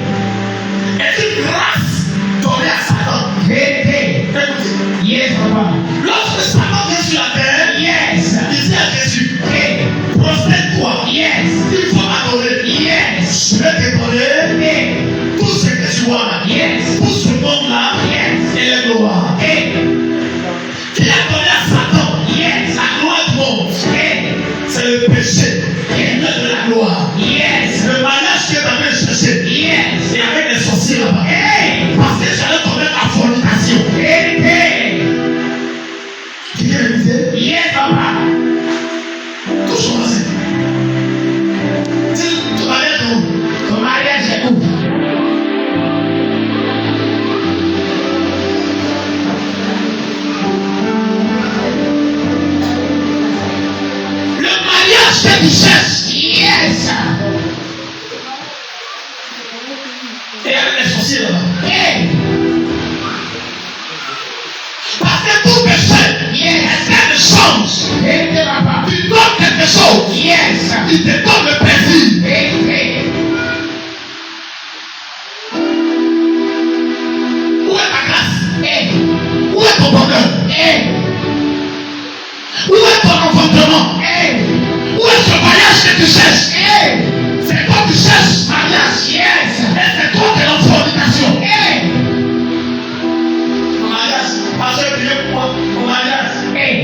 Speaker 2: Est une grâce donnée à Satan.
Speaker 1: Vérité.
Speaker 2: Écoutez.
Speaker 1: Yes, Papa.
Speaker 2: Lorsque Satan vient sur la terre,
Speaker 1: Yes.
Speaker 2: il dit à Jésus,
Speaker 1: Hey.
Speaker 2: prosterne-toi.
Speaker 1: Yes.
Speaker 2: Il faut m'adorer.
Speaker 1: Yes.
Speaker 2: Je vais te donner
Speaker 1: Hey.
Speaker 2: tout ce que tu vois.
Speaker 1: Yes.
Speaker 2: Pour ce monde-là,
Speaker 1: Yes.
Speaker 2: et la gloire.
Speaker 1: Hey.
Speaker 2: Qui a donné à Satan
Speaker 1: Yes.
Speaker 2: la gloire du monde.
Speaker 1: Hey.
Speaker 2: C'est le péché qui est de la gloire.
Speaker 1: Yes.
Speaker 2: Le mariage qui est en train de chercher.
Speaker 1: Yes.
Speaker 2: Et avec les sorciers là-bas.
Speaker 1: Hey.
Speaker 2: Parce que j'allais tomber à fornication.
Speaker 1: Vérité.
Speaker 2: Qui vient m'inviter?
Speaker 1: Yes, Papa.
Speaker 2: Toujours passé. Dis, ton mariage est où?
Speaker 1: Ton mariage est où?
Speaker 2: Le mariage que tu cherches.
Speaker 1: Yes.
Speaker 2: Et avec les sorciers là-bas.
Speaker 1: Hey.
Speaker 2: Parce que tout péché
Speaker 1: Yes.
Speaker 2: est un échange.
Speaker 1: Vérité, Papa.
Speaker 2: Tu donnes quelque chose.
Speaker 1: Yes.
Speaker 2: Il te donne le plaisir.
Speaker 1: Vérité.
Speaker 2: Où est ta grâce?
Speaker 1: Hey.
Speaker 2: Où est ton bonheur?
Speaker 1: Hey.
Speaker 2: Où est ton enfantement?
Speaker 1: Hey.
Speaker 2: Où est ce voyage que tu cherches?
Speaker 1: Hey.
Speaker 2: C'est toi qui cherches mariage.
Speaker 1: Yes.
Speaker 2: Et c'est toi qui es en fornication.
Speaker 1: Hey.
Speaker 2: Mon mariage, pasteur, priez pour moi. Mon mariage.
Speaker 1: Hey.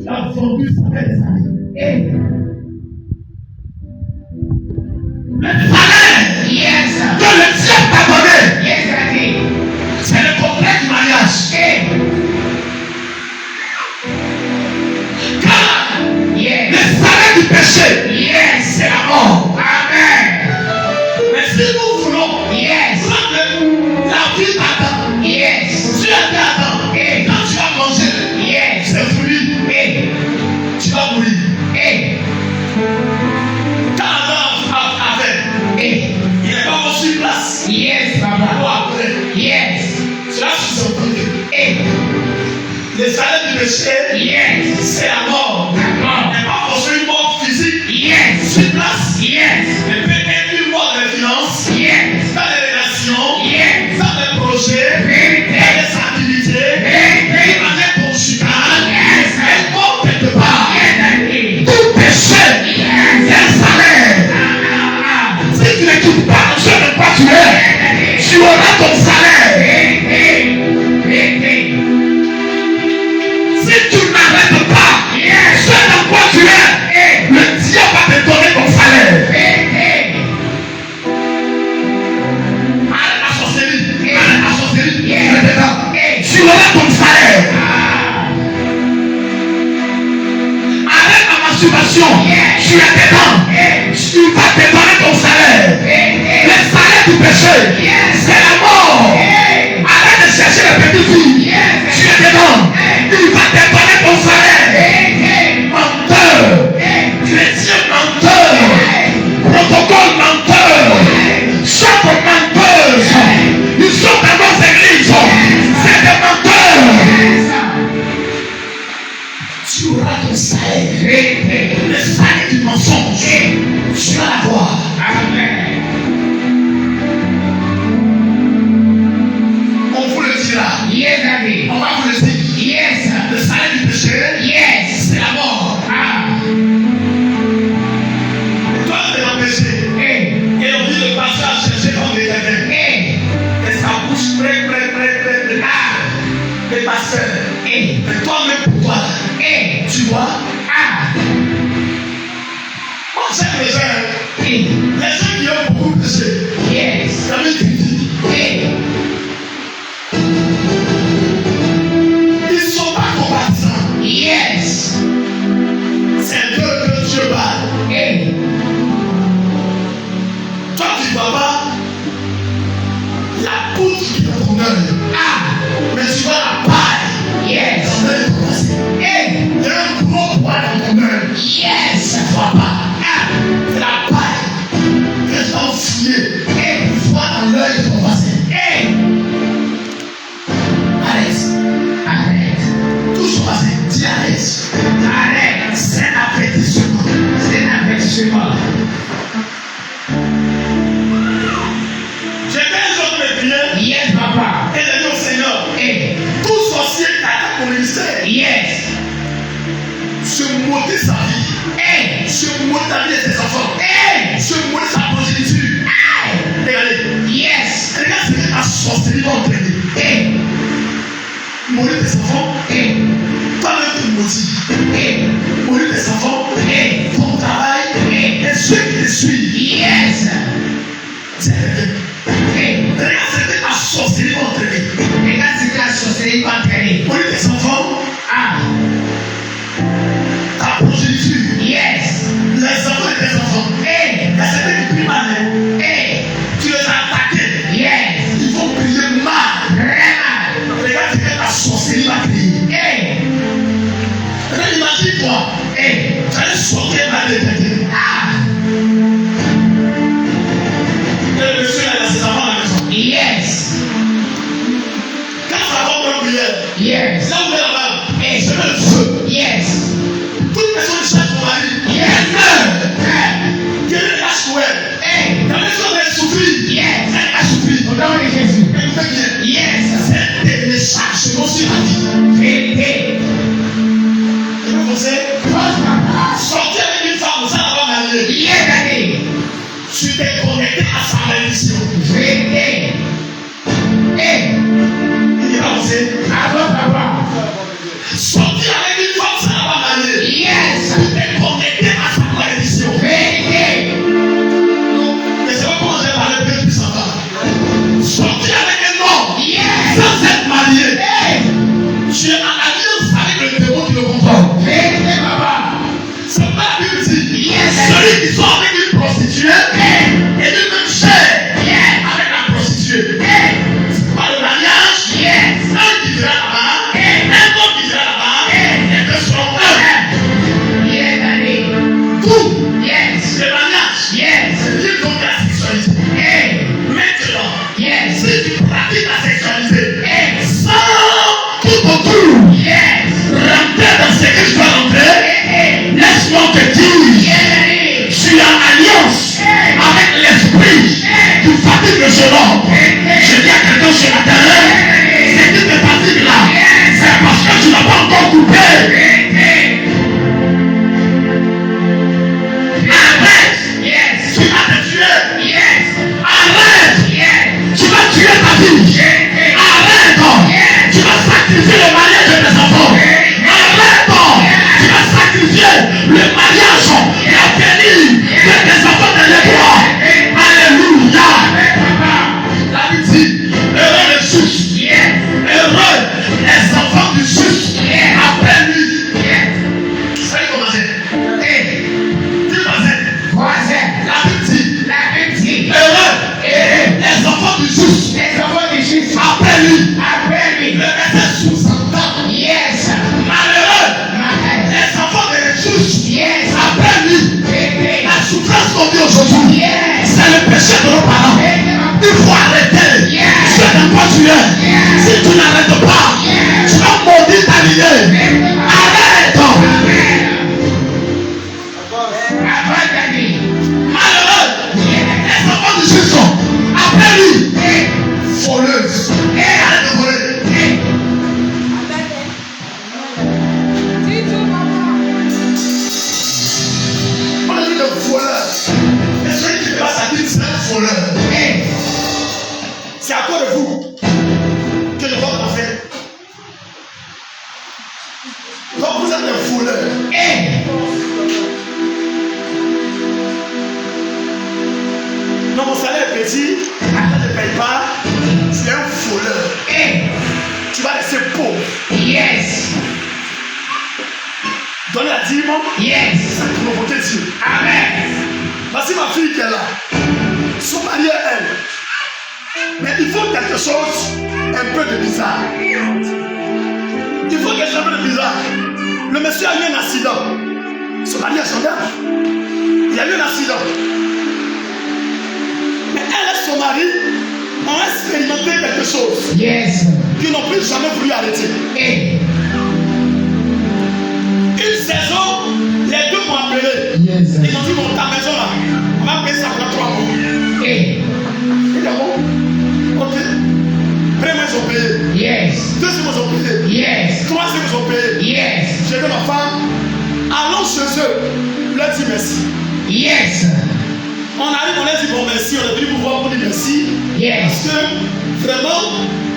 Speaker 2: Tu as vendu ça fait des années.
Speaker 1: Hey.
Speaker 2: Le salaire
Speaker 1: Yes.
Speaker 2: que le ciel t'a donné,
Speaker 1: Yes, Daddy.
Speaker 2: c'est le complet du mariage.
Speaker 1: Hey.
Speaker 2: Car
Speaker 1: Yes.
Speaker 2: le salaire du péché,
Speaker 1: Yes.
Speaker 2: c'est la mort.
Speaker 1: Amen.
Speaker 2: Mais si nous voulons
Speaker 1: Yes.
Speaker 2: prendre la vie d'Adam,
Speaker 1: Yes.
Speaker 2: tu étais Adam.
Speaker 1: Hey.
Speaker 2: Quand tu vas manger
Speaker 1: Yes.
Speaker 2: ces fruits,
Speaker 1: Hey.
Speaker 2: tu vas mourir.
Speaker 1: Hey.
Speaker 2: Quand Adam avait,
Speaker 1: Hey.
Speaker 2: il n'est pas reçu place.
Speaker 1: Yes,
Speaker 2: Pour
Speaker 1: Papa.
Speaker 2: après,
Speaker 1: Yes.
Speaker 2: cela sous-entendu.
Speaker 1: Hey.
Speaker 2: Le salaire du péché,
Speaker 1: Yes.
Speaker 2: c'est la mort.
Speaker 1: D'accord.
Speaker 2: Mais pas forcément une mort physique
Speaker 1: Yes.
Speaker 2: sur place.
Speaker 1: Yes.
Speaker 2: Mais peut être une mort dans les finances,
Speaker 1: Yes.
Speaker 2: dans les relations,
Speaker 1: Yes.
Speaker 2: dans les projets, dans
Speaker 1: Vérité.
Speaker 2: les activités,
Speaker 1: Vérité.
Speaker 2: dans les conjugales.
Speaker 1: Yes.
Speaker 2: Elle mort quelque part.
Speaker 1: Yes, Daddy.
Speaker 2: Tout péché,
Speaker 1: Yes.
Speaker 2: c'est un salaire.
Speaker 1: Ah.
Speaker 2: Si tu n'écoutes pas ce de quoi tu es, tu auras ton salaire.
Speaker 1: Vérité. Vérité.
Speaker 2: Si tu n'arrêtes pas
Speaker 1: Yes.
Speaker 2: ce de quoi tu es,
Speaker 1: Hey.
Speaker 2: le Dieu va te donner ton salaire.
Speaker 1: Vérité.
Speaker 2: Arrête la sorcellerie. Arrête la sorcellerie.
Speaker 1: Yes.
Speaker 2: Tu es dedans.
Speaker 1: Hey.
Speaker 2: Tu auras ton salaire.
Speaker 1: Ah.
Speaker 2: Arrête la masturbation.
Speaker 1: Yes.
Speaker 2: Tu es dedans.
Speaker 1: Hey.
Speaker 2: Tu vas te donner ton salaire.
Speaker 1: Vérité.
Speaker 2: Le salaire du péché,
Speaker 1: Yes.
Speaker 2: c'est la mort.
Speaker 1: Hey.
Speaker 2: Arrête de chercher chercher les petites filles. Tu es dedans. Il va te donner ton salaire. Menteur. Chrétien menteur. Protocole menteur. Chaque menteuse. Ils sont dans nos églises. C'est des menteurs. Tu auras ton salaire. Le salaire du mensonge. Tu vas l'avoir. Amen. On vous le dira. Yes, David. On va vous le dire. Yes. Le salaire du péché. Yes. C'est la mort. Toi, tu es un péché. Et on dit le pasteur a cherché comme des quelqu'un. Et ça bouge près. Les pasteurs. Mais toi-même pour toi. Tu vois. Moi, j'aime les gens. Les gens qui ont beaucoup péché. Yes. Ça veut dire. Ils ne sont pas combattants. Yes. C'est Dieu que Dieu parle. Toi, tu ne vois pas la poutre qui est dans ton œil. Mais tu vois la paille. Yes. Dans l'œil commencé. Il y a un gros poids dans ton œil. Yes. Tu ne vois pas. C'est la paille que tu as enfouillée. Tu vois dans l'œil de ton voisin. Arrête. Tout son voisin. Dis arrête. C'est un avertissement. J'ai fait un jour de prière. Yes, papa. Et j'ai dit au Seigneur. Tout sorcier qui attaque mon ministère. Yes. Je monte sa vie. Je monte la vie de ses enfants. Je monte sa progéniture. Regardez. Yes. Regarde ce que la sorcellerie va entraîner. Mourir tes enfants. Toi-même tu maudis. Mourir tes enfants. Ton travail. Et ceux qui te suivent. Yes. C'est regarde ce que la sorcellerie va entraîner. Mourir tes enfants. Ta progéniture. Yes. Les enfants et tes enfants. La certaine qui prie mal. Tu les as attaqués. Yes. Ils vont prier mal. Regarde ce que la sorcellerie va créer. Regarde, imagine-toi. Tu allais sortir mal de quelqu'un. Le monsieur a ses enfants à la maison. Yes. Quand ça va pour prière. Yes. Là où donner la dîme,
Speaker 1: Yes.
Speaker 2: c'est pour provoquer Dieu.
Speaker 1: Amen.
Speaker 2: Voici ma fille qui est là. Son mari est elle. Mais il faut quelque chose un peu de bizarre. Il faut quelque chose un peu de bizarre. Le monsieur a eu un accident. Son mari est gendarme. Il y a eu un accident. Mais elle et son mari ont expérimenté quelque chose.
Speaker 1: Yes.
Speaker 2: Qu'ils n'ont plus jamais voulu arrêter.
Speaker 1: Hey.
Speaker 2: Une saison, les deux m'ont appelé.
Speaker 1: Yes.
Speaker 2: Ils m'ont dit, bon, ta maison là, on va payer ça pendant 3 mois.
Speaker 1: Hey.
Speaker 2: Il dit, bon, ok. Premier ils ont payé.
Speaker 1: Yes.
Speaker 2: Deuxième ils ont payé.
Speaker 1: Yes.
Speaker 2: Troisième ils ont payé.
Speaker 1: Yes.
Speaker 2: J'ai dit à ma femme, allons chez eux. Je leur dis merci.
Speaker 1: Yes.
Speaker 2: On arrive, on leur dit bon merci, on est venu vous voir pour dire merci.
Speaker 1: Yes.
Speaker 2: Parce que vraiment,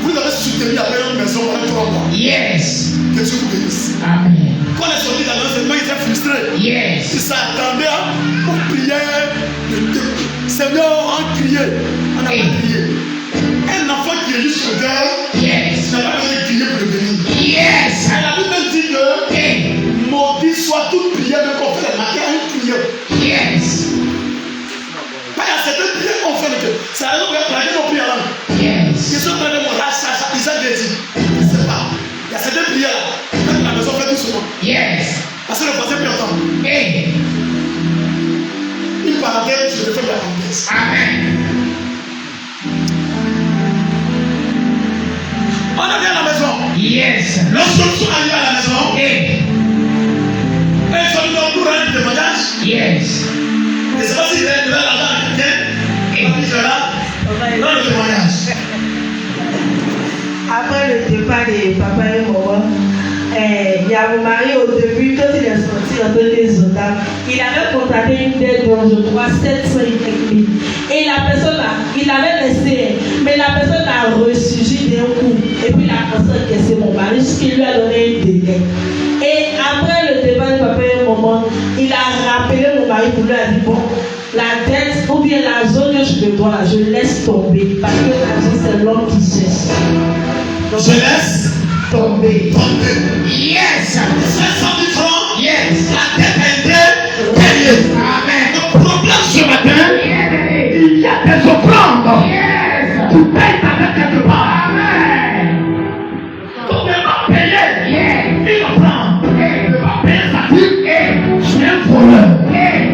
Speaker 2: vous avez soutenu à payer une maison pendant 3 mois.
Speaker 1: Yes.
Speaker 2: Que Dieu vous bénisse.
Speaker 1: Amen.
Speaker 2: Quand les sortis dans l'enseignement, ils étaient frustrés.
Speaker 1: Yes.
Speaker 2: Ils s'attendaient pour prier. Seigneur, on criait. On n'a pas crié. Un enfant qui est juste sur terre,
Speaker 1: Yes.
Speaker 2: n'a pas besoin de crier pour le bénir.
Speaker 1: Yes.
Speaker 2: Et la Bible dit que
Speaker 1: Hey.
Speaker 2: maudit soit toute prière de qu'on fait le matin à une prière.
Speaker 1: Yes.
Speaker 2: Pas il y a certaines prières qu'on fait le cœur. C'est la raison pour laquelle on prie à l'âme.
Speaker 1: Yes.
Speaker 2: Ils sont en train de me lâcher ça. Ils ont dit. Je ne sais pas. Il y a certaines prières là. Quand la maison fait tout souvent.
Speaker 1: Yes.
Speaker 2: Parce que le voisin peut entendre.
Speaker 1: Hey.
Speaker 2: Une parenthèse, je le fais de la parenthèse.
Speaker 1: Amen.
Speaker 2: On est bien à la maison.
Speaker 1: Yes.
Speaker 2: Lorsque nous sommes arrivés à la maison,
Speaker 1: Hey.
Speaker 2: ils sont venus pour rendre des témoignages.
Speaker 1: Yes.
Speaker 2: Je ne sais pas si vous avez l'argent à quelqu'un.
Speaker 1: Hey.
Speaker 2: Il est là. Dans le témoignage.
Speaker 3: Après le départ de papa et maman, il y a mon mari au début, quand il est sorti en tant que gendarme, il avait contacté une dette dont je crois 700 et quelques mille. Et la personne là, il avait laissé, mais la personne a ressurgi d'un coup. Et puis la personne que c'est mon mari, ce qui lui a donné un délai. Et après le départ de papa et maman, il a rappelé mon mari pour lui a dit bon, la dette ou bien la zone que je te dois, je laisse tomber. Parce que l'argent c'est l'homme qui cherche. Donc,
Speaker 2: Je laisse
Speaker 3: tomber.
Speaker 2: tomber.
Speaker 1: Yes.
Speaker 2: 500 000 francs.
Speaker 1: Yes.
Speaker 2: La dette a été payée.
Speaker 1: Amen.
Speaker 2: Le problème ce matin,
Speaker 1: Yes.
Speaker 2: il y a des offrandes.
Speaker 1: Yes.
Speaker 2: Tu payes ta dette quelque part.
Speaker 1: Amen.
Speaker 2: Tu ne vas payer.
Speaker 1: Yes.
Speaker 2: Une offrande. Tu ne vas payer sa dîme.
Speaker 1: Hey.
Speaker 2: Tu es un voleur.
Speaker 1: Hey.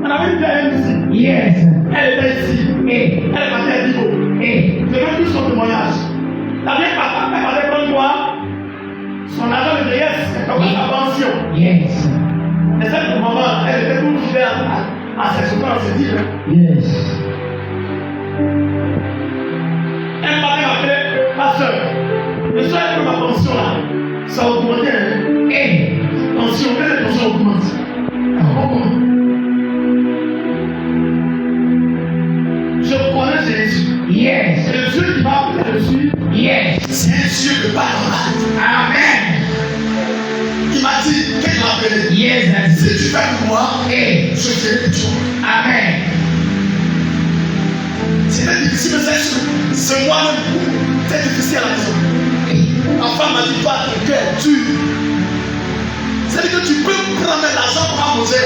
Speaker 2: On avait une vieille ici.
Speaker 1: Yes.
Speaker 2: Elle était ici.
Speaker 1: Hey.
Speaker 2: Elle est partie à Divo.
Speaker 1: Hey.
Speaker 2: Je vais plus son témoignage. La vieille papa, elle allait prendre quoi? Son argent de vieillesse, c'est comme sa pension.
Speaker 1: Yes.
Speaker 2: Et cette maman, elle était toujours fidèle à ses souffrances, ses dîmes.
Speaker 1: Yes.
Speaker 2: Elle m'avait appelé, ma soeur. Le soir que ma pension là, ça a augmenté. Hein?
Speaker 1: Hey.
Speaker 2: Pension, mais la pension augmente. Pourquoi? Je connais Jésus.
Speaker 1: Yes.
Speaker 2: Et le Dieu qui m'a appelé dessus,
Speaker 1: Yes.
Speaker 2: c'est un Dieu de pas normal.
Speaker 1: Amen.
Speaker 2: Il m'a dit, qu'est-ce qu'il m'a appelé?
Speaker 1: Yes.
Speaker 2: Si tu fais pour moi,
Speaker 1: Hey.
Speaker 2: je ferai pour toi.
Speaker 1: Amen.
Speaker 2: C'était difficile, mais c'est moi-même. C'est difficile à la maison.
Speaker 1: Hey.
Speaker 2: Ma femme m'a dit, toi, ton cœur est dur. C'est-à-dire que tu peux prendre l'argent pour arroser,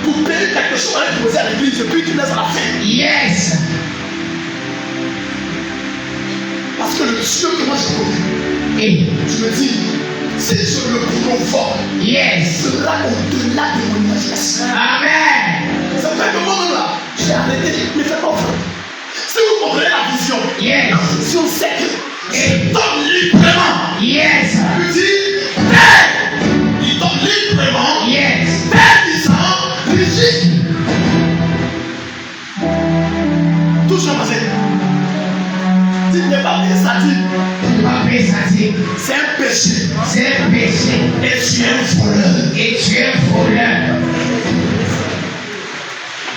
Speaker 2: pour payer quelque chose à poser à l'église, et puis tu laisses à la fin.
Speaker 1: Yes.
Speaker 2: Parce que le Dieu que moi je connais,
Speaker 1: Hey.
Speaker 2: je me dis, si je le provoque,
Speaker 1: Yes.
Speaker 2: sera au-delà de mon imagination.
Speaker 1: Amen.
Speaker 2: Ça fait que moi-même là, j'ai arrêté de me faire confiance. Si vous comprenez la vision,
Speaker 1: Yes.
Speaker 2: la vision c'est que je donne librement.
Speaker 1: Yes.
Speaker 2: Il dit, Père, il donne librement.
Speaker 1: Yes.
Speaker 2: Père disant, Brigitte. Touche un passé. Tu n'es pas payer sa dîme.
Speaker 1: Tu vas payer sa dîme.
Speaker 2: C'est un péché.
Speaker 1: C'est un péché.
Speaker 2: Et tu es un voleur.
Speaker 1: Et tu es un voleur.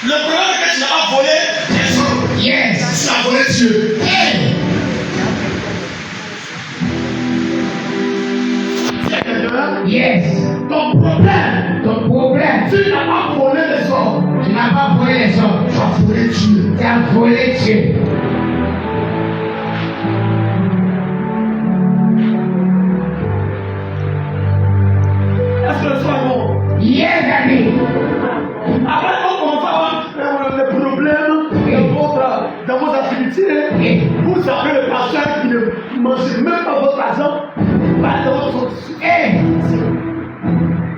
Speaker 2: Le problème est que tu n'as pas volé les gens.
Speaker 1: Yes.
Speaker 2: Tu as volé Dieu.
Speaker 1: Hey. Yes.
Speaker 2: Ton problème,
Speaker 1: Tu
Speaker 2: n'as pas volé les hommes.
Speaker 1: Tu n'as pas volé les hommes.
Speaker 2: Tu as volé Dieu.
Speaker 1: Tu as volé Dieu.
Speaker 2: mangez même pas votre argent, pas de votre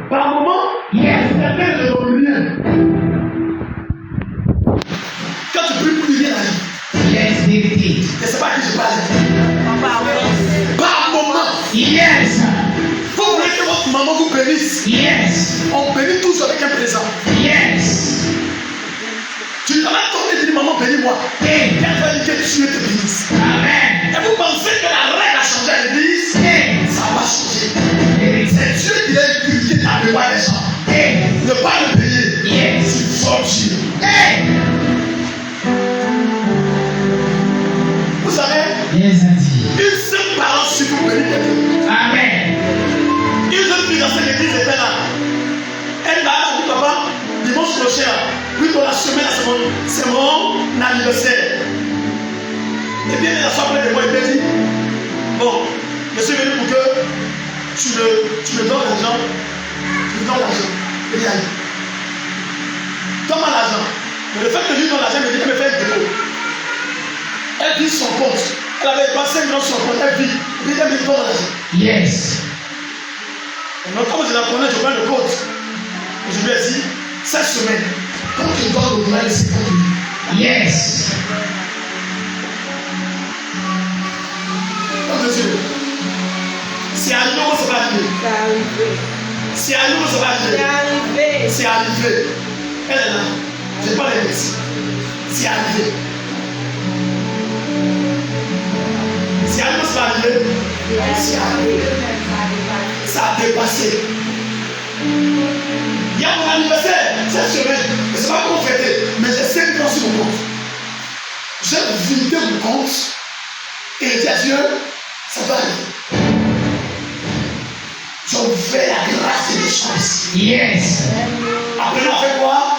Speaker 2: par moment,
Speaker 1: Yes.
Speaker 2: certains ne donnent rien. Quand tu pries pour rien,
Speaker 1: Yes, vérité.
Speaker 2: et c'est pas que je parle.
Speaker 3: Papa, oui.
Speaker 2: Par moment,
Speaker 1: Yes.
Speaker 2: vous voulez que votre maman vous bénisse.
Speaker 1: Yes.
Speaker 2: On bénit tous avec un présent.
Speaker 1: Yes.
Speaker 2: Tu t'en as tourné et dit maman bénis-moi.
Speaker 1: Hey.
Speaker 2: Elle va dire que Dieu te bénisse.
Speaker 1: Amen.
Speaker 2: Et vous pensez que la règle a changé à l'église?
Speaker 1: Hey.
Speaker 2: Ça va changer.
Speaker 1: Vérité.
Speaker 2: C'est Dieu qui a inculqué la mémoire des gens.
Speaker 1: Hey.
Speaker 2: Ne pas le payer.
Speaker 1: Yes.
Speaker 2: Tu formes Dieu.
Speaker 1: Hey.
Speaker 2: Vous savez,
Speaker 1: Yes, Adi.
Speaker 2: une seule parole suffit pour bénir quelqu'un.
Speaker 1: Amen.
Speaker 2: Une jeune fille dans cette église était là. Elle m'a dit, papa, dimanche prochain, plutôt la semaine, c'est mon anniversaire. Et bien, elle a soit près de moi, elle m'a dit, bon, je suis venu pour que tu me donnes l'argent. Tu me donnes l'argent. Elle dit, allez. Donne-moi l'argent. Mais le fait que je lui donne l'argent, elle me dit, elle me fait un dépôt. Elle vit son compte. Elle avait pas 5 millions sur son compte, elle vit. Elle dit, elle me donne l'argent.
Speaker 1: Yes.
Speaker 2: Donc, comme je la connais, je prends le compte. Je lui ai dit, cette semaine, quand tu dois le donner, c'est pour lui.
Speaker 1: Yes.
Speaker 2: Oh Dieu, c'est arrivé ou c'est pas arrivé?
Speaker 3: C'est arrivé.
Speaker 2: C'est arrivé ou c'est pas
Speaker 3: C'est
Speaker 2: arrivé?
Speaker 3: arrivé.
Speaker 2: C'est arrivé. Elle est là. Je n'ai pas les récits. C'est arrivé. C'est arrivé ou c'est pas arrivé? C'est arrivé. Ça a dépassé. Il y a mon anniversaire cette semaine. Je ne sais pas comment fêter, mais j'ai 5 ans sur mon compte. J'ai vidé mon compte et j'ai dit à Dieu, ça va arriver. Je fais la grâce et les chances.
Speaker 1: Yes.
Speaker 2: Après, on a fait quoi?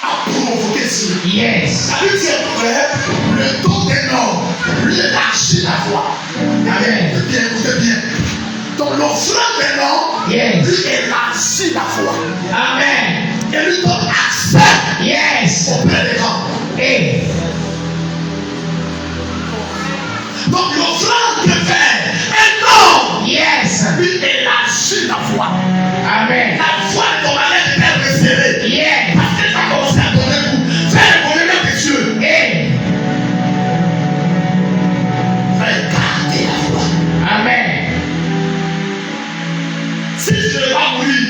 Speaker 2: À provoquer Dieu.
Speaker 1: Yes.
Speaker 2: Ça veut dire frère, le don d'un homme, lui élargit la foi.
Speaker 1: Amen.
Speaker 2: Écoutez bien, écoutez bien. Donc l'offrande d'un homme,
Speaker 1: Yes.
Speaker 2: lui élargit la foi.
Speaker 1: Amen.
Speaker 2: Et lui donne accès
Speaker 1: Yes.
Speaker 2: auprès des grands.
Speaker 1: Hey.
Speaker 2: Donc l'offrande que fait un homme,
Speaker 1: Yes.
Speaker 2: lui élargit la foi.
Speaker 1: Amen.
Speaker 2: La foi de ton malade est resserrée.
Speaker 1: Yes.
Speaker 2: Parce que tu as commencé à donner pour faire le bonheur de Dieu.
Speaker 1: Hey.
Speaker 2: Regardez la foi.
Speaker 1: Amen.
Speaker 2: Si tu ne veux pas mourir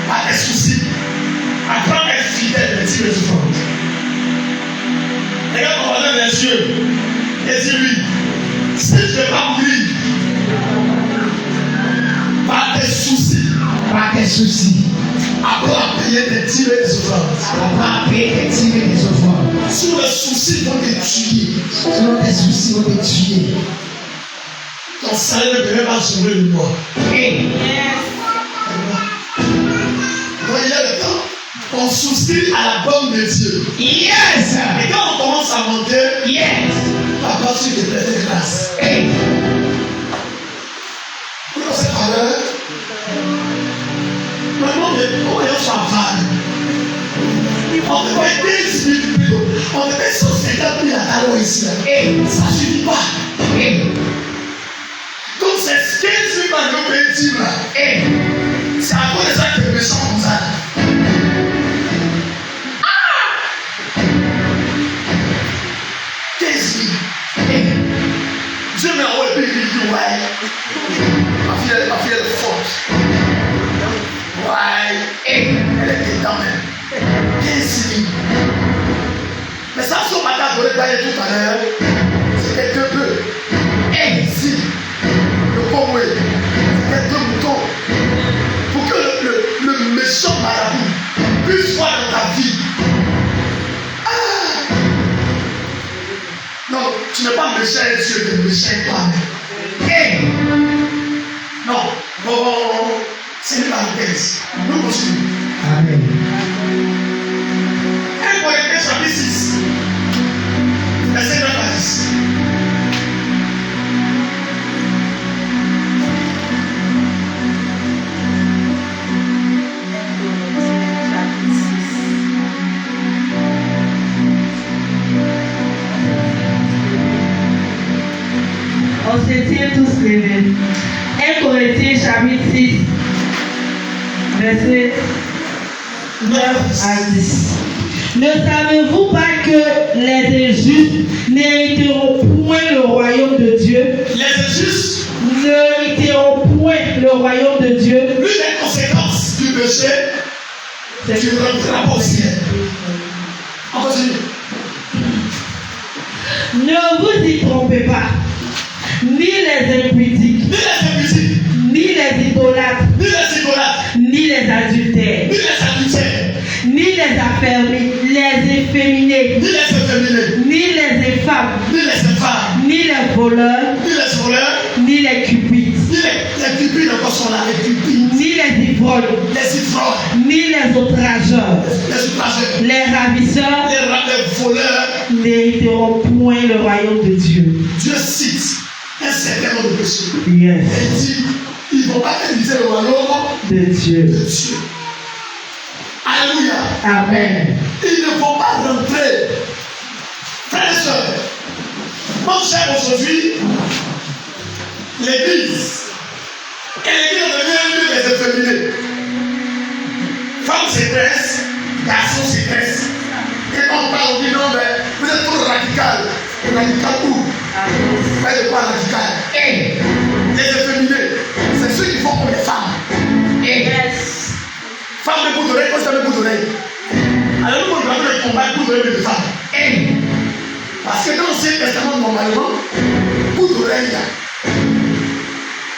Speaker 2: par des soucis, apprends à être fidèle de Dieu et du monde. Regarde ton voisin dans les yeux et dis-lui, si tu ne veux pas mourir par des soucis,
Speaker 1: Pas de soucis.
Speaker 2: apprends à payer des dîmes et des offrandes.
Speaker 1: On va payer des tirs et des offrandes.
Speaker 2: Sous les soucis vont te tuer.
Speaker 1: Selon tes soucis, on te tuer.
Speaker 2: Ton salaire ne peut même pas sauver le mois.
Speaker 1: Hey.
Speaker 3: Yes.
Speaker 2: Donc il y a le temps, on souscrit à la bonne de Dieu.
Speaker 1: Yes.
Speaker 2: Et quand on commence à monter,
Speaker 1: Yes.
Speaker 2: papa, tu te fais grâce.
Speaker 1: Hey.
Speaker 2: Pour cette valeur, maintenant, on est sur la vanne. On te paye 10 000 plutôt. On te paye 150 000 à talon ici.
Speaker 1: Hey.
Speaker 2: Ça ne suffit pas.
Speaker 1: Hey.
Speaker 2: Donc c'est 15 000 par nous payer 10 000 là.
Speaker 1: Hey.
Speaker 2: C'est à cause de ça que les méchants comme ça. Ah! 15 000.
Speaker 1: Hey.
Speaker 2: Dieu m'a envoyé et il dit ouais. Ma fille elle est forte. Ouais.
Speaker 1: Hey.
Speaker 2: Elle est dedans même. 15 000. Mais ça, si on m'a donné tout à l'heure, c'était 2 bœufs.
Speaker 1: Hey.
Speaker 2: Si, le Congo, c'était 2 moutons. Pour que le méchant marabout puisse voir dans ta vie. Ah! Non, tu n'es pas méchant et Dieu, tu es méchant et toi-même.
Speaker 1: Hey.
Speaker 2: Non, non, c'est une parenthèse. Nous continuons.
Speaker 1: Amen.
Speaker 2: 1 Corinthiens chapitre 6, verset 9 à 10.
Speaker 3: On se
Speaker 1: se tient tous levés. 1 Corinthiens chapitre 6, verset 9 à 10. Ne savez-vous pas que les injustes n'hériteront point le royaume de Dieu?
Speaker 2: Les injustes
Speaker 1: n'hériteront point le royaume de Dieu.
Speaker 2: L'une des conséquences du péché, tu ne rentreras pas au ciel. On continue.
Speaker 1: Ne vous y trompez pas. Ni les impudiques, ni les idolâtres, ni les adultères, ni les affermis, les efféminés, ni les infâmes, ni les voleurs, ni les cupides, ni les ivrognes, ni les outrageurs, les ravisseurs, n'hériteront point le royaume de Dieu.
Speaker 2: Dieu cite un certain nombre de péchés.
Speaker 1: Yes.
Speaker 2: Et dit, ils ne vont pas hériter le royaume
Speaker 1: de Dieu.
Speaker 2: Alléluia.
Speaker 1: Amen.
Speaker 2: Ils ne vont pas rentrer. Frères et sœurs, mon cher aujourd'hui, l'église. Et l'église devient un lieu des efféminés. Femmes s'étressent, garçons s'étressent. Et quand on parle, on dit non, mais vous êtes trop radical. Et radical où? Mais de quoi radical? Et les efféminés, c'est ceux qui font comme les femmes. Et femmes de bout d'oreille, quand c'est de bout d'oreille. Alors nous, on va le combat bout d'oreille de femmes. Et parce que dans l'Ancien Testament, normalement, bout d'oreille,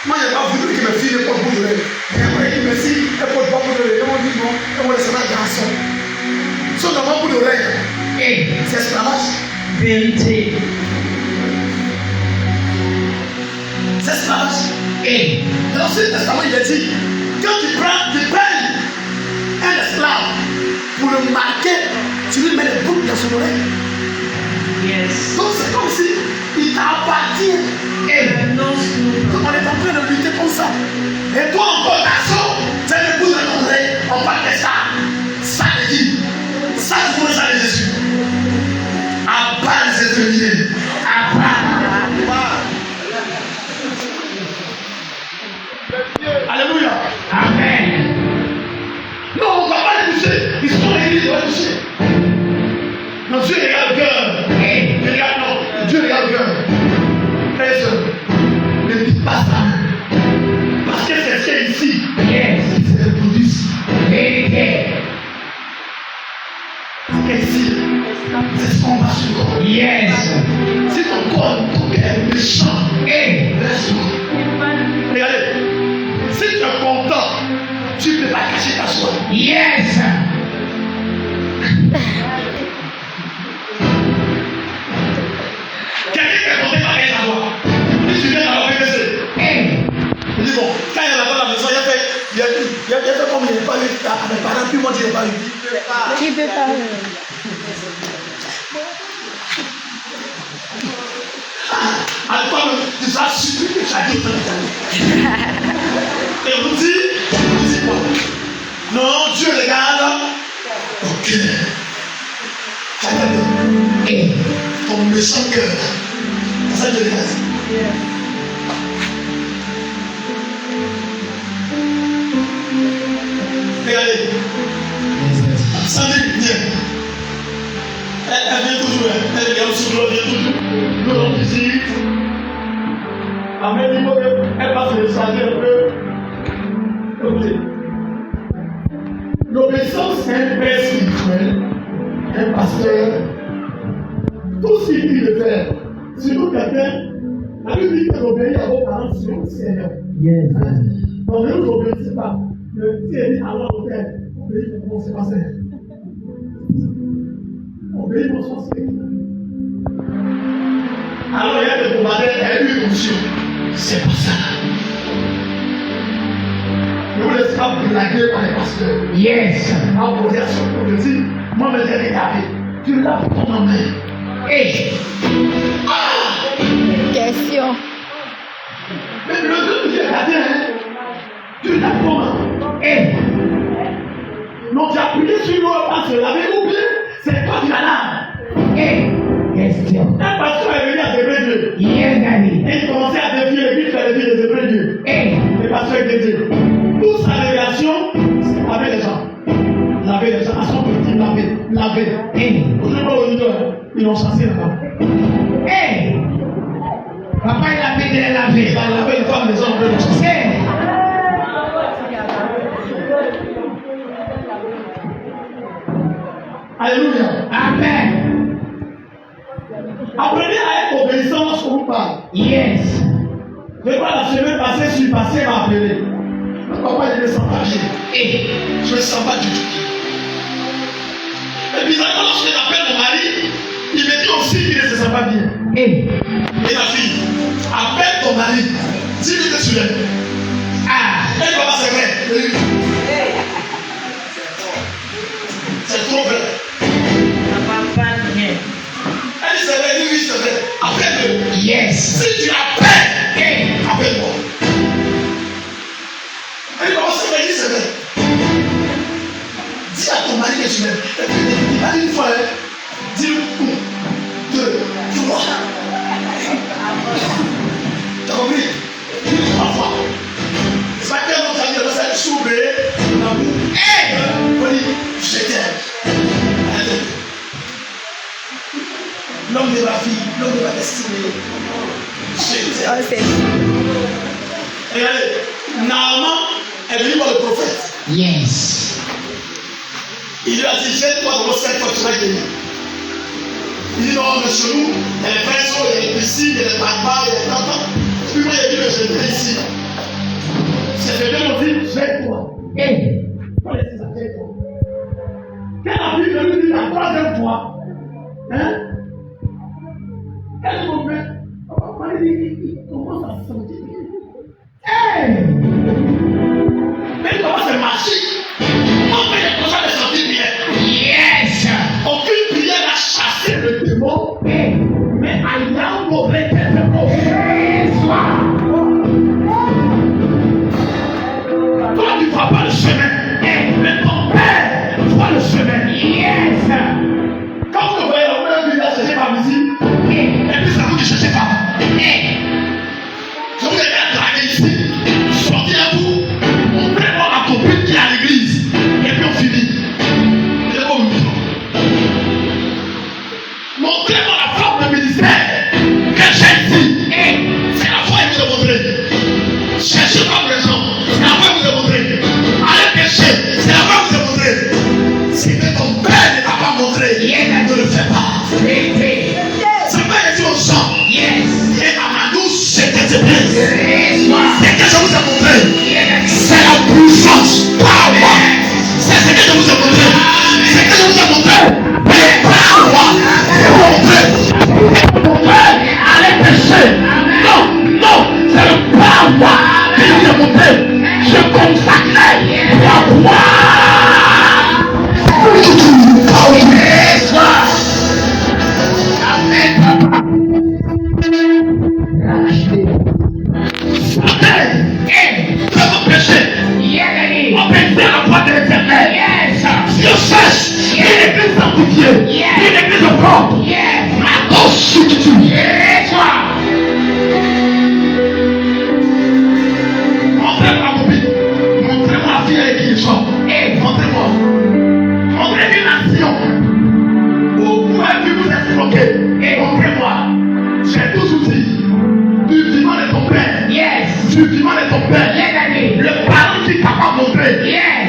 Speaker 2: moi, je n'ai pas voulu que mes filles ne portent bout d'oreille. Et après, il me dit, elles ne portent pas bout d'oreille. Comment on dit non? Elles vont laisser un garçon. Si on n'a pas bout d'oreille, et c'est esclavage.
Speaker 1: Vérité.
Speaker 2: C'est esclavage. Et dans l'Ancien Testament, il a dit, quand tu payes un esclave pour le marquer, tu lui mets les boucles dans son oreille.
Speaker 1: Yes.
Speaker 2: Donc c'est comme si il t'appartient. Et
Speaker 1: non,
Speaker 2: on est en train de lutter comme ça. Et toi encore, garçon, tu as les boucles dans ton oreille, on parle de ça. Ça te dit. Ça, c'est pour ça de Jésus. À part les efféminés. À part. Alléluia. Amen. Non, on ne va pas les toucher. Ils sont l'église, on va les toucher. Non, Dieu regarde le cœur. Dieu regarde le cœur. Frères et sœurs, ne dites pas ça. Parce que c'est ce ici. Yes. C'est le produit. Vérité. Ici, c'est ce qu'on va sur. Yes. Si ton corps, ton cœur est méchant, regardez, si tu es content, tu ne peux pas cacher ta joie. Yes. Quelqu'un qui est content va cacher sa joie. Si tu viens dans la BBC, il dit bon, quand il y a la maison, il a fait comme il n'est pas eu à mes parents, puis moi je n'ai pas eu.
Speaker 3: Qui peut parler?
Speaker 2: À toi, tu seras surpris que tu as dit et on dit quoi? Non, Dieu regarde. Ok. Et ton méchant cœur. C'est ça que Dieu regarde. Regardez. Sandrine, viens. Elle vient toujours. Elle regarde sur l'eau, vient toujours. L'eau ici. Amen. Elle passe le salaire un peu. Écoutez. L'obéissance, c'est un père spirituel, un pasteur. Tout ce qu'il dit de faire, surtout quelqu'un, la Bible dit que l'obéir à vos parents sur le Seigneur.
Speaker 1: Yes.
Speaker 2: Donc ne vous obéissez pas. Le Dieu dit à votre père, obéissez pour mon pasteur. Obéissez pour son Seigneur. Alors il y a des commandants, elle a eu une option. C'est pas ça. Ne vous laissez pas blaguer par les pasteurs. Yes. En posant son coup de dire, moi je l'ai regardé. Tu l'as pour ton main. Et.
Speaker 3: Question.
Speaker 2: Mais le Dieu que j'ai regardé, tu l'as pour main. Et. Donc tu as appuyé sur l'eau parce que l'avait oublié. C'est toi qui l'as là. Et. Question. Un pasteur est venu à servir Dieu. Yes, Daddy. Et il commençait à défier. pasteur Dédé. Toute sa relation, c'est laver les gens. Laver les gens. À son petit, laver. Aujourd'hui, ils l'ont chassé là-bas.
Speaker 1: Papa, il a fait de laver.
Speaker 2: Il a lavé les femmes, les hommes, ils l'ont chassé. Alléluia.
Speaker 1: Amen.
Speaker 2: Apprenez à être obéissant lorsqu'on vous parle.
Speaker 1: Yes.
Speaker 2: Je vois la semaine passée, je suis passé, m'a appelé. Papa, il ne me sent pas bien. Je ne me sens pas du tout. Mais bizarrement, lorsque j'appelle mon mari, il me dit aussi qu'il ne se sent pas bien. Et la fille, appelle ton mari, dis-lui que tu l'aimes. Et papa, c'est vrai. C'est trop vrai. Elle dit c'est vrai, oui, c'est vrai. Appelle-le.
Speaker 1: Yes.
Speaker 2: Si tu appelles, appelle-moi. Elle dit comment c'est vrai, dis c'est vrai. Dis à ton mari que tu l'aimes. Et puis il m'a dit une fois, dis-le 1, 2, 3. T'as compris? Dis-le 3 fois. C'est pas que notre ami va s'être soubé dans vous. On dit, je t'aime. L'homme de ma vie, l'homme de ma destinée. Je t'aime. Regardez, Naaman est venu voir le prophète.
Speaker 1: Yes.
Speaker 2: Il lui a dit, jette-toi dans le cercle, tu vas gagner. Il dit, non, monsieur nous, il y a les pinceaux, il y a les piscines, il y a les papas, il y a les tatas. Et puis moi, il a dit, mais je viens ici. C'est venu, on dit, jette-toi. Quand il dit ça, jette-toi. Quand la Bible lui dit la 3e fois, elle me fait, il commence à se sentir bien. Mais il commence à marcher. On fait des choses à se sentir bien. Yes. Aucune prière n'a chassé le démon. Mais ayant mauvais démon. Toi, tu ne vois pas le chemin. Mais ton père voit le chemin. Yes. Quand vous voyez le père, il a cherché par ici. Et puis ça vous dit cherchez pas. Je vous ai bien dragué ici. Sortez à vous. On prévoit la copine qui est à l'église. Et puis on finit. C'est bon, montrez-moi la forme de ministère que j'ai ici. C'est la foi que vous ai montré. Cherchez pas les gens. C'est la foi que vous ai montré. Allez pécher. C'est la foi que vous ai montré. Si ton père ne t'a pas montré, ne le fais pas. C'est pas que tu aux gens. Et à nous, c'est que c'est bien. C'est que je vous ai montré. C'est la puissance. Power. C'est ce que je vous ai montré. C'est que je vous ai montré. Allez pécher. Non, c'est le pouvoir que je vous ai montré. Je consacrais la foi. Je cherche une église sanctifiée, une église de propre. Ma gauche, tu montrez-moi la copine, montrez-moi la fille avec qui il sort. Montrez-moi. Montrez une nation où vous pouvez plus vous escroquer. Montrez-moi. J'ai tout outils. Du vivant de ton père. Du vivant de ton père. Le parent qui t'a pas montré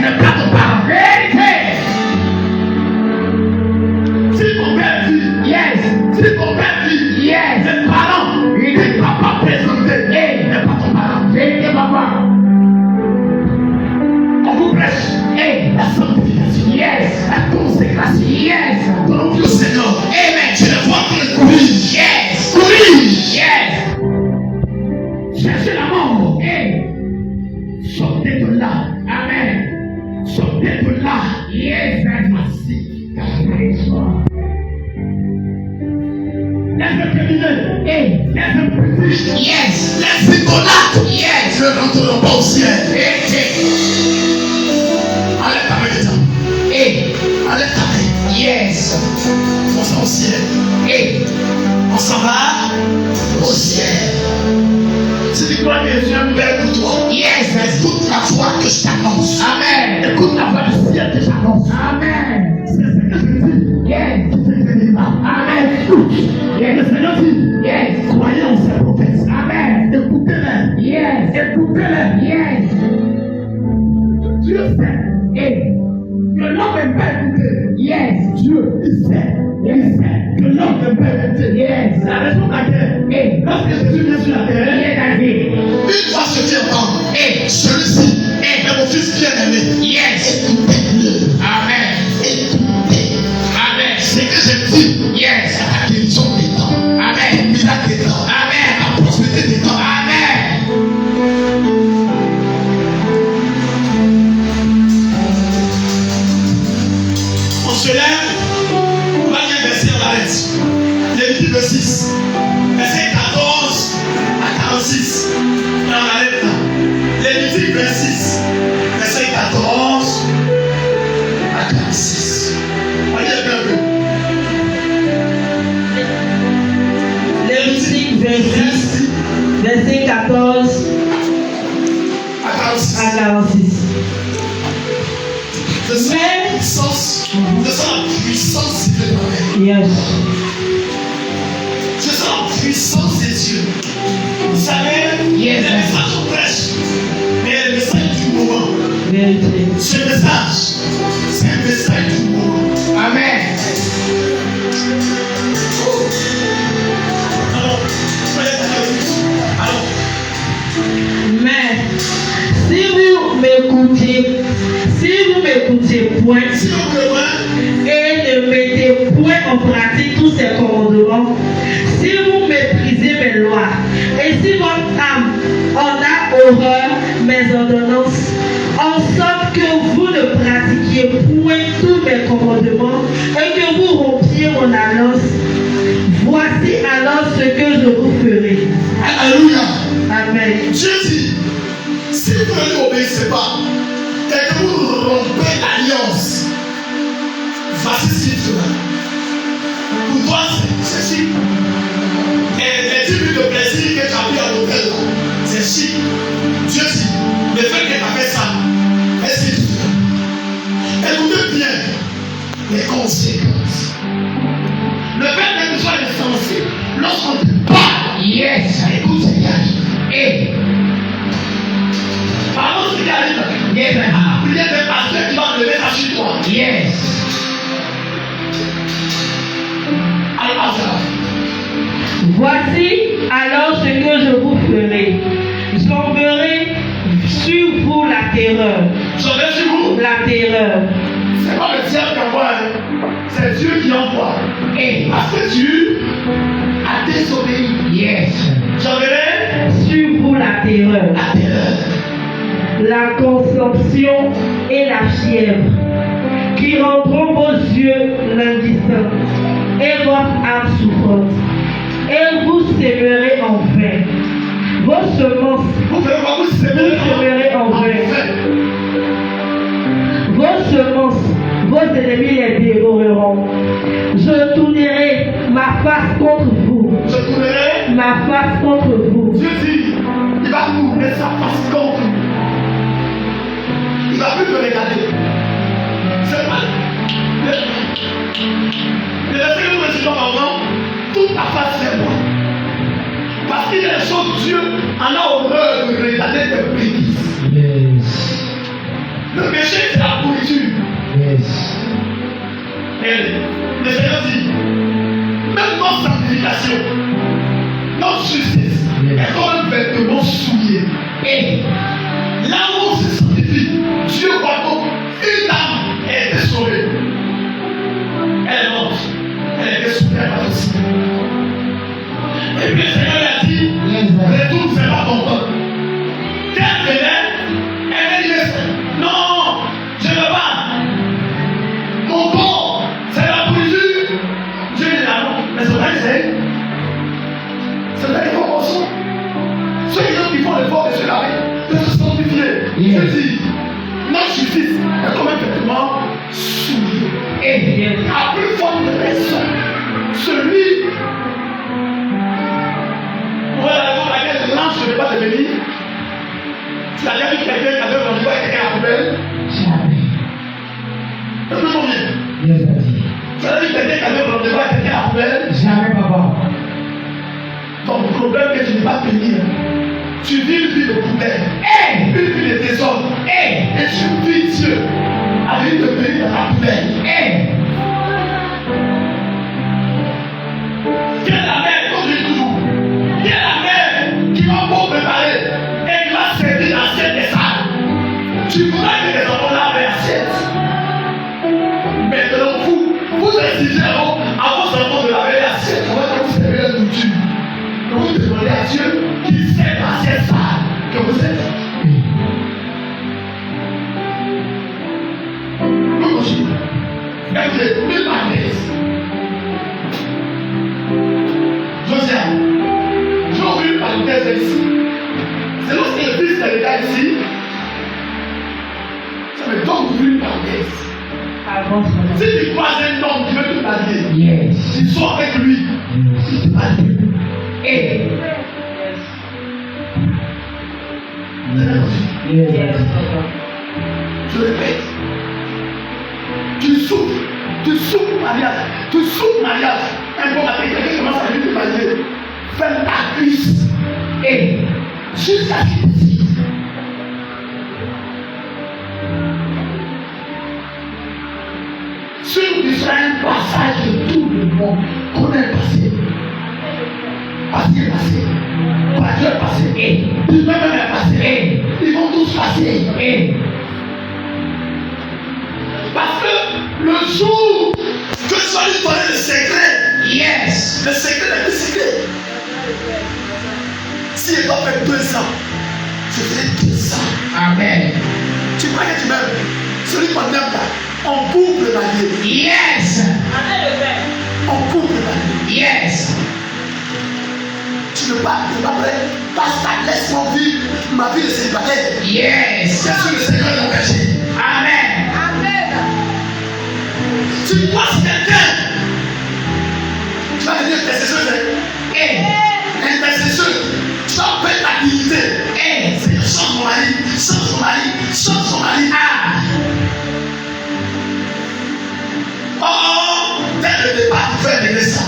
Speaker 2: n'est pas ton parent. Si ton père dit, le parent ne t'a pas présenté, n'est pas ton parent. On vous prêche la sanctification, la consécration. Ton Dieu Seigneur, tu le vois pour le courir. Cherchez la mort. Sortez de là. Amen. Sortez de là. Merci. Laisse-le terminer. Laisse-le petit. Laisse-le connaître. Je ne rentre pas au ciel. Allez ta main. Allez ta main. On s'en va au ciel. On s'en va au ciel. Si tu crois que je suis un père pour toi.
Speaker 1: Yes.
Speaker 2: Écoute la voix que je t'annonce.
Speaker 1: Amen.
Speaker 2: Écoute la voix du ciel que j'annonce.
Speaker 1: Amen.
Speaker 2: C'est ce que je dis.
Speaker 1: Yes.
Speaker 2: Amen. Écoute.
Speaker 1: Yes.
Speaker 2: Le Seigneur dit.
Speaker 1: Yes.
Speaker 2: Croyez en ces prophètes.
Speaker 1: Amen.
Speaker 2: Écoutez-les.
Speaker 1: Yes.
Speaker 2: Écoutez-les.
Speaker 1: Yes.
Speaker 2: Dieu sait.
Speaker 1: Et
Speaker 2: Que l'homme n'aime pas écouter.
Speaker 1: yes.
Speaker 2: Dieu, il sait. Il sait que l'homme n'aime pas écouter.
Speaker 1: Yes.
Speaker 2: C'est la raison pour laquelle,
Speaker 1: Et
Speaker 2: lorsque Jésus vient sur la terre,
Speaker 1: yes, David.
Speaker 2: une fois se dit entendre.
Speaker 1: Et
Speaker 2: Celui-ci est mon fils bien-aimé.
Speaker 1: yes.
Speaker 2: Écoutez-le.
Speaker 1: Amen.
Speaker 2: Écoutez.
Speaker 1: Amen.
Speaker 2: Ce que je dis,
Speaker 1: Yes.
Speaker 2: c'est la guérison des temps.
Speaker 1: Amen.
Speaker 2: Miracle des temps.
Speaker 1: Amen.
Speaker 2: La prospérité des temps.
Speaker 1: Amen.
Speaker 2: On se lève, on va lire un verset, on arrête. Lévitique 6, verset 14 à 46. Et on arrête là. Lévitique 26, verset 14 à 46. On va lire un peu.
Speaker 3: Lévitique 26, verset 14
Speaker 2: À 46.
Speaker 3: à 46.
Speaker 2: Je sens la puissance de Dieu.
Speaker 3: Yes.
Speaker 2: Je sens la puissance de Dieu. Vous savez,
Speaker 1: Yes.
Speaker 2: les messages sont prêches, mais le message du moment.
Speaker 3: Vérité.
Speaker 2: Ce message, c'est un message du moment.
Speaker 1: Amen.
Speaker 2: Alors, soyez d'accord. Alors,
Speaker 3: Mais si vous m'écoutez point
Speaker 2: si on veut voir,
Speaker 3: et ne mettez point en pratique tous ces commandements, si vous méprisez mes lois, et si votre âme en a horreur mes ordonnances, en sorte que vous ne pratiquiez point tous mes commandements et que vous rompiez mon alliance, voici alors ce que je vous ferai.
Speaker 2: alléluia.
Speaker 3: Amen.
Speaker 2: Dieu dit, si vous ne l'obéissez pas, et que vous rompez l'alliance, voici ce qu'il fera. Pour toi, c'est chic. Et les 10 minutes de plaisir que tu as pris à l'hôtel, c'est chic. Dieu dit, le fait que tu as fait ça, est-ce qu'il fera? Écoutez bien les conséquences. Le fait que tu sois insensé, lorsqu'on te parle,
Speaker 1: Yes.
Speaker 2: écoute ce qui arrive.
Speaker 1: Et
Speaker 2: Pardon, ce qui arrive.
Speaker 1: yes.
Speaker 2: La prière des pasteurs qui va lever ça sur toi.
Speaker 1: Yes.
Speaker 2: Alors, ça.
Speaker 3: Voici alors ce que je vous ferai. J'enverrai sur vous la terreur.
Speaker 2: Je vais sur vous.
Speaker 3: La terreur.
Speaker 2: C'est pas le diable qui envoie, hein. C'est Dieu qui envoie.
Speaker 1: Et
Speaker 2: Parce que Dieu a désobéi.
Speaker 1: yes.
Speaker 2: J'enverrai
Speaker 3: Sur vous la terreur.
Speaker 2: la terreur.
Speaker 3: La consomption et la fièvre qui rendront vos yeux languissants et votre âme souffrante. Et vous sèmerez en vain. Vos semences,
Speaker 2: Vous faites quoi? Vous
Speaker 3: semerez en vain. Vos semences, vos ennemis les dévoreront. Je tournerai ma face contre vous.
Speaker 2: Je tournerai.
Speaker 3: Ma face contre vous.
Speaker 2: Dieu dit, il va tourner sa face contre vous. Il va plus te regarder. C'est pas. Le verset que nous récitons maintenant, toute ta face c'est moi. Parce qu'il y a des choses, Dieu en a horreur de regarder tes bêtises.
Speaker 1: Yes.
Speaker 2: Le péché, c'est la pourriture.
Speaker 1: Yes.
Speaker 2: Et le Seigneur dit, même notre sanctification, notre justice, est comme un vêtement souillé.
Speaker 1: Et
Speaker 2: Là où on se sanctifie, Dieu voit qu'une âme a été sauvée. Elle est morte. Elle a été sauvée à la aussi. Et puis le Seigneur lui a dit, retourne, c'est pas ton temps. Quand elle venait, elle dit, non, je ne veux pas. Mon corps, c'est la pourriture. Dieu dit, ah non, mais c'est vrai que c'est vrai qu'il faut qu'on soit. Ceux qui font l'effort de se laver, de se sanctifier. Je dis, notre justice est comme un vêtement souillé.
Speaker 1: et
Speaker 2: À plus forte raison, celui pour la raison pour laquelle l'ange ne peut pas devenir, Tu as déjà vu quelqu'un qui avait rendu quelqu'un à la poubelle?
Speaker 1: Jamais.
Speaker 2: Est-ce que combien?
Speaker 1: Yes, daddy.
Speaker 2: Tu as vu quelqu'un qui avait rendu quelqu'un à la poubelle?
Speaker 1: Jamais, papa.
Speaker 2: Ton problème est que tu n'es pas béni. Tu vis une vie de poubelle.
Speaker 1: Hey!
Speaker 2: Une vie de désordre.
Speaker 1: Hey!
Speaker 2: Et tu vis Dieu avec te bénir dans la poubelle.
Speaker 1: Hey!
Speaker 2: Quelle est la mère, comme je dis toujours, quelle est la mère qui va pour préparer et qui va servir l'assiette des salles. Tu pourras que les enfants lavent l'assiette. Maintenant, vous exigez à vos enfants de laver l'assiette avant que vous servez la nourriture. Que vous demandez à Dieu qui sert l'assiette sale que vous êtes. Nous continuons. Écoutez, une parenthèse. Josiane, j'ai ouvert une parenthèse ici. C'est lorsque le fils de l'État ici, ça me donne d'ouvrir une parenthèse. Si tu croises un homme qui veut te marier,
Speaker 1: Yes.
Speaker 2: tu sors avec lui, tu te maries.
Speaker 1: Hey!
Speaker 2: Je
Speaker 1: Yes, daddy.
Speaker 2: répète, tu souffres mariage, un bon matin, quelqu'un commence à venir te marier, ferme ta cuisse,
Speaker 1: Hey!
Speaker 2: jusqu'à ce qu'il décide. Sur tu seras un passage de tout le monde, connaît le passé. Passé.
Speaker 1: Hey!
Speaker 2: Tu peux même passer.
Speaker 1: Hey!
Speaker 2: Ils vont tous passer.
Speaker 1: Hey!
Speaker 2: Parce que le jour que tu vas lui donner le secret,
Speaker 1: Yes!
Speaker 2: le secret n'est plus secret. Si il doit faire 2 ans, je ferai 2 ans.
Speaker 1: Amen.
Speaker 2: Tu crois que tu m'aimes? Celui qu'on aime là, on coupe le marié.
Speaker 1: Yes!
Speaker 2: On coupe le marié.
Speaker 1: Yes!
Speaker 2: Tu ne parles pas prêt. Pasteur, laisse-moi vivre ma vie de célibataire.
Speaker 1: Yes!
Speaker 2: Je suis le Seigneur de mon péché.
Speaker 1: Amen.
Speaker 2: Tu passes quelqu'un. Tu vas devenir intercesseuse.
Speaker 1: Hey!
Speaker 2: Intercesseuse. Tu vas perdre ta dignité.
Speaker 1: Hey!
Speaker 2: Seigneur, change mon mari. Change son mari. Change son mari.
Speaker 1: Ah!
Speaker 2: Oh, dès le départ, tu fais régler ça.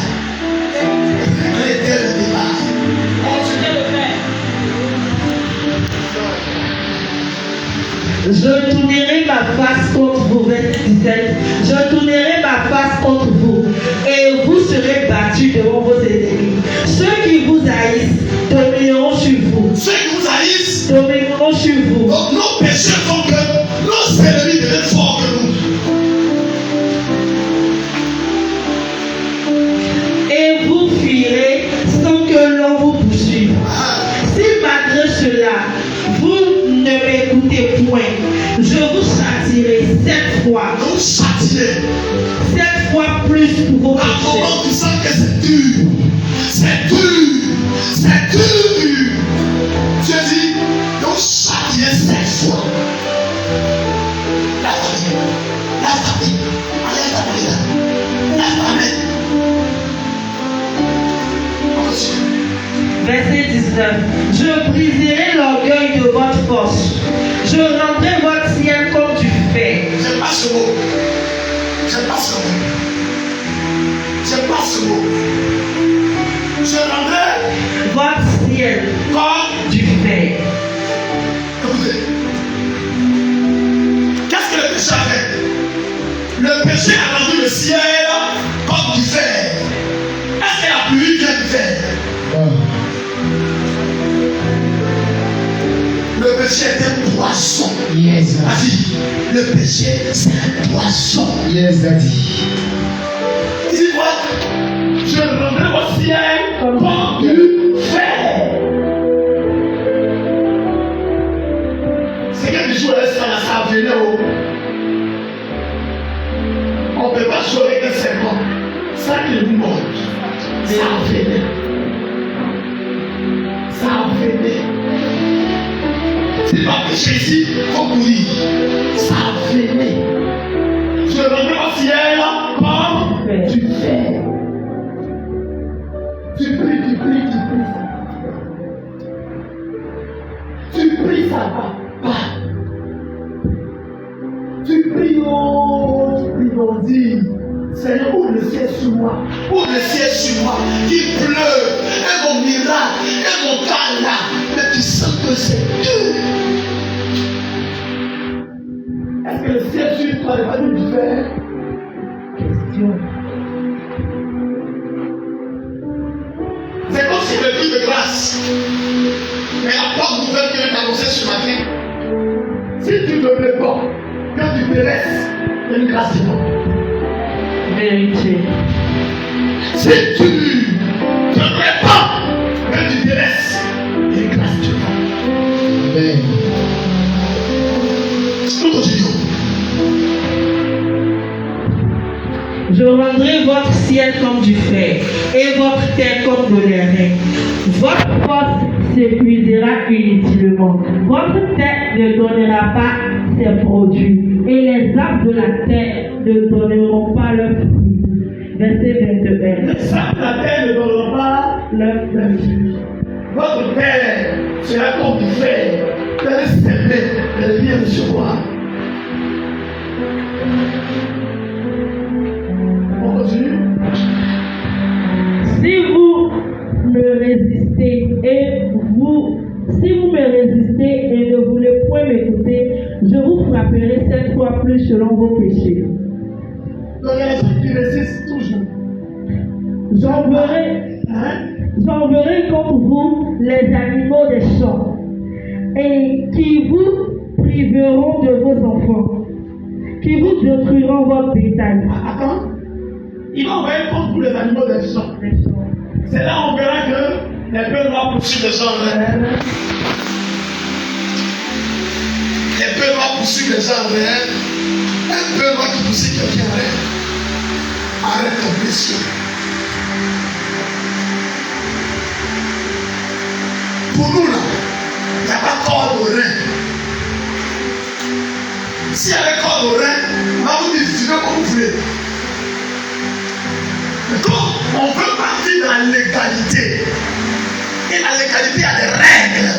Speaker 2: Régler dès le départ.
Speaker 4: Je tournerai ma face contre vous, verset 17. Je tournerai ma face contre vous, et vous serez battus devant vos ennemis. Ceux qui vous haïssent domineront sur vous.
Speaker 2: Ceux qui vous haïssent,
Speaker 4: Domineront sur vous.
Speaker 2: donc nos péchés font que nos ennemis deviennent forts que nous.
Speaker 4: Et vous fuirez sans que l'on vous poursuive. Si malgré cela, vous ne m'écoutez point, je vous châtierai 7 fois.
Speaker 2: Nous châtier.
Speaker 4: 7 fois plus pour vos
Speaker 2: À un
Speaker 4: péchés.
Speaker 2: moment, tu sens que c'est dur. C'est dur. C'est dur. Dieu dit, nous châtier 7 fois. La famille. La famille. Allez, la famille. La famille. On continue.
Speaker 4: Verset 19. Je briserai l'orgueil de votre force. Je rendrai votre ciel comme du fer.
Speaker 2: J'aime pas ce mot. J'aime pas ce mot. J'aime pas ce mot. Je rendrai
Speaker 4: Votre ciel
Speaker 2: comme.
Speaker 4: du fer.
Speaker 2: Écoutez. Qu'est-ce que le péché a fait? Le péché a rendu le ciel comme du fer. Est-ce que la pluie vient du fer? Le péché est un poisson.
Speaker 1: Yes, daddy.
Speaker 2: Vas-y, le péché c'est un poisson.
Speaker 1: Yes, daddy.
Speaker 2: Il dit quoi? Je rendrai au ciel comme du fer. C'est que du jour ça venait au. On ne peut pas jouer avec un serpent. Ça qui nous montre. Ça venait. Ça venait. Tu vas pécher ici, faut courir. Ça venait. Je rendrai au ciel comme du fer. Tu pries, ça va. Tu pries, ça va. vont dire, Seigneur, ouvre le ciel sur moi. Ouvre le ciel sur moi. Qu'il pleuve. Et mon miracle. Et mon cas là. Mais tu sens que c'est dur. Est-ce que le ciel sur toi n'est pas du fer? Question. C'est comme si le Dieu de grâce. Mais la bonne nouvelle que je t'ai annoncée ce matin. Si tu ne veux pas que tu te laisses, c'est une grâce divine.
Speaker 4: Vérité.
Speaker 2: Si tu ne veux pas que tu te laisses, c'est une grâce divine. Amen. Nous continuons.
Speaker 4: Je rendrai votre ciel comme du fer et votre terre comme de l'airain. Votre force s'épuisera inutilement. Votre terre ne donnera pas ses produits et les arbres de la terre ne donneront pas leurs fruits. Verset 21.
Speaker 2: Les arbres de la terre ne donneront pas leurs fruits. Votre terre sera comme du fer. Vous allez s'aimer, vous allez bien recevoir. On continue.
Speaker 4: Si vous me résistez et ne voulez point m'écouter, je vous frapperai 7 fois plus selon vos péchés.
Speaker 2: Donc il y a des gens qui résistent toujours.
Speaker 4: J'enverrai contre vous les animaux des champs et qui vous priveront de vos enfants, qui vous détruiront votre bétail.
Speaker 2: Attends. Il va envoyer contre vous les animaux des champs. C'est là on verra que les bœufs noirs poursuivent les gens. Les bœufs noirs poursuivent les gens. Un bœuf noir qui poursuit quelqu'un. Arrête ton blessure. Pour nous là, il n'y a pas corps au rein. S'il y avait corps au rein, on va vous dire, vivez comme vous voulez. Mais quand on veut partir dans la légalité, et la légalité a des règles.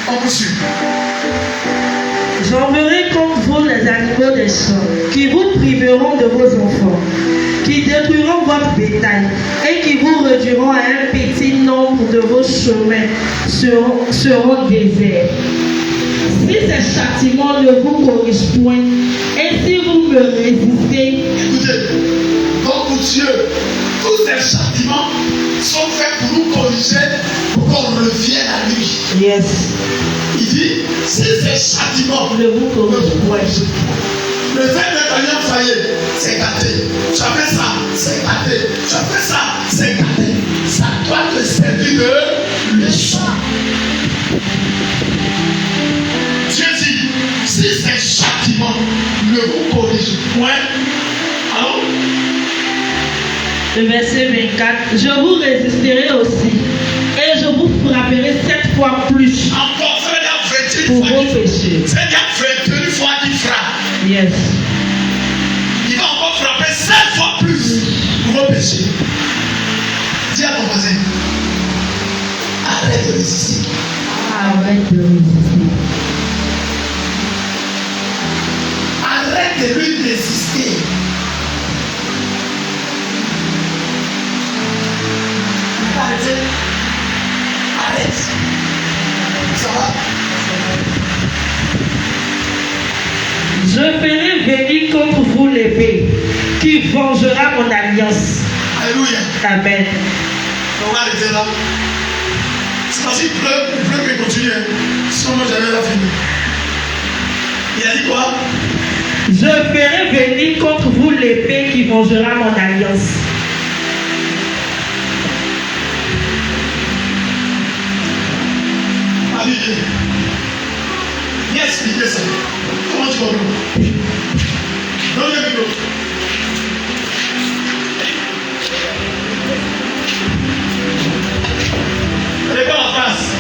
Speaker 2: On poursuit.
Speaker 4: J'enverrai contre vous les animaux des champs, qui vous priveront de vos enfants, qui détruiront votre bétail, et qui vous réduiront à un petit nombre de vos chemins seront déserts. Si ces châtiments ne vous corrigent point, et si vous me résistez,
Speaker 2: écoutez, donc pour Dieu, tous ces châtiments sont faits pour nous corriger, pour qu'on revienne à lui.
Speaker 4: yes,
Speaker 2: Il dit, si ces châtiments
Speaker 4: ne vous corrigent point.
Speaker 2: Le fait de gagner faillir, c'est gâté. Tu as fait ça, c'est gâté. Tu as fait ça, c'est gâté. Ça doit te servir de leçon. Dieu dit, si ces châtiments ne vous corrigent point, alors,
Speaker 4: Le verset 24, je vous résisterai aussi, et je vous frapperai 7 fois plus
Speaker 2: encore, ça veut dire 21
Speaker 4: pour
Speaker 2: fois
Speaker 4: vos
Speaker 2: qu'il
Speaker 4: péchés.
Speaker 2: ça veut dire 21 fois qu'il frappe.
Speaker 4: Yes.
Speaker 2: Il va encore frapper 7 fois plus pour vos péchés. Dis à ton voisin, arrête de résister.
Speaker 4: Arrête de résister.
Speaker 2: Arrête de lui résister. Arrête. Arrête. Ça va?
Speaker 4: Je ferai venir contre vous l'épée qui vengera mon alliance.
Speaker 2: Alléluia.
Speaker 4: Amen.
Speaker 2: On va arrêter là. C'est parce qu'il pleut qu'il continue. Sinon, moi, j'avais la fini. Il a dit quoi?
Speaker 4: Je ferai venir contre vous l'épée qui vengera mon alliance.
Speaker 2: Allez, viens expliquer ça. Comment tu comprends? Donne le micro. Regarde en face.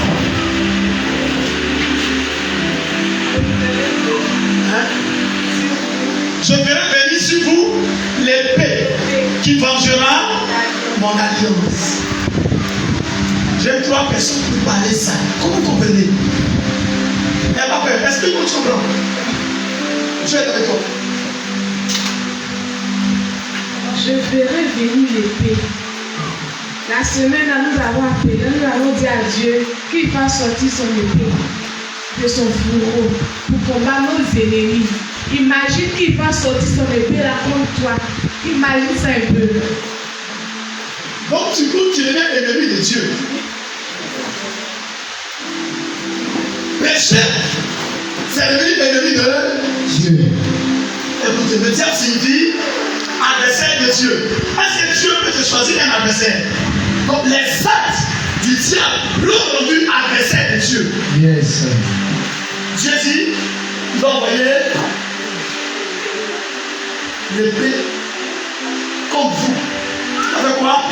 Speaker 2: Hein? Je ferai venir sur vous l'épée qui vengera mon alliance. Je J'ai 3 personnes pour parler ça. Comment vous comprenez? Il n'y a pas peur. Est-ce que tu comprends? Je vais être avec toi.
Speaker 5: Je ferai venir l'épée. La semaine, nous avons appelé, nous avons dit à Dieu qu'il va sortir son épée de son fourreau pour combattre nos ennemis. Imagine qu'il va sortir son épée là contre toi. Imagine ça un peu.
Speaker 2: Donc tu deviens ennemi de Dieu. Péché, c'est devenu ennemi de Dieu. Écoutez, le diable signifie adversaire de Dieu. Est-ce que Dieu peut te choisir un adversaire? Donc les actes du diable l'ont rendu adversaire de Dieu.
Speaker 1: Yes.
Speaker 2: Dieu dit, il va envoyer l'épée contre vous. Avec quoi?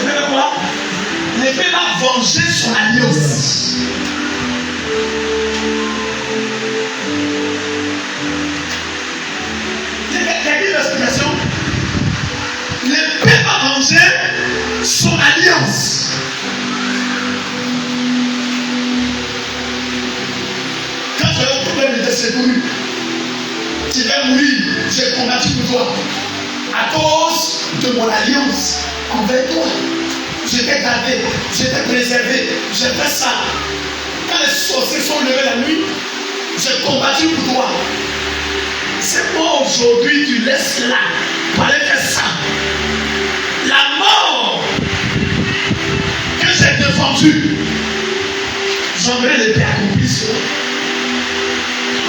Speaker 2: Avec quoi? L'épée va venger son alliance. Quelle est l'explication? L'épée va venger son alliance. Quand tu as un problème de secours, tu vas mourir, j'ai combattu pour toi. À cause de mon alliance envers toi. Je t'ai gardé, je t'ai préservé, j'ai fait ça. Quand les sorciers sont levés la nuit, j'ai combattu pour toi. C'est moi aujourd'hui, tu laisses là pour aller faire ça. La mort que j'ai défendue, j'aimerais l'épée accomplir sur toi.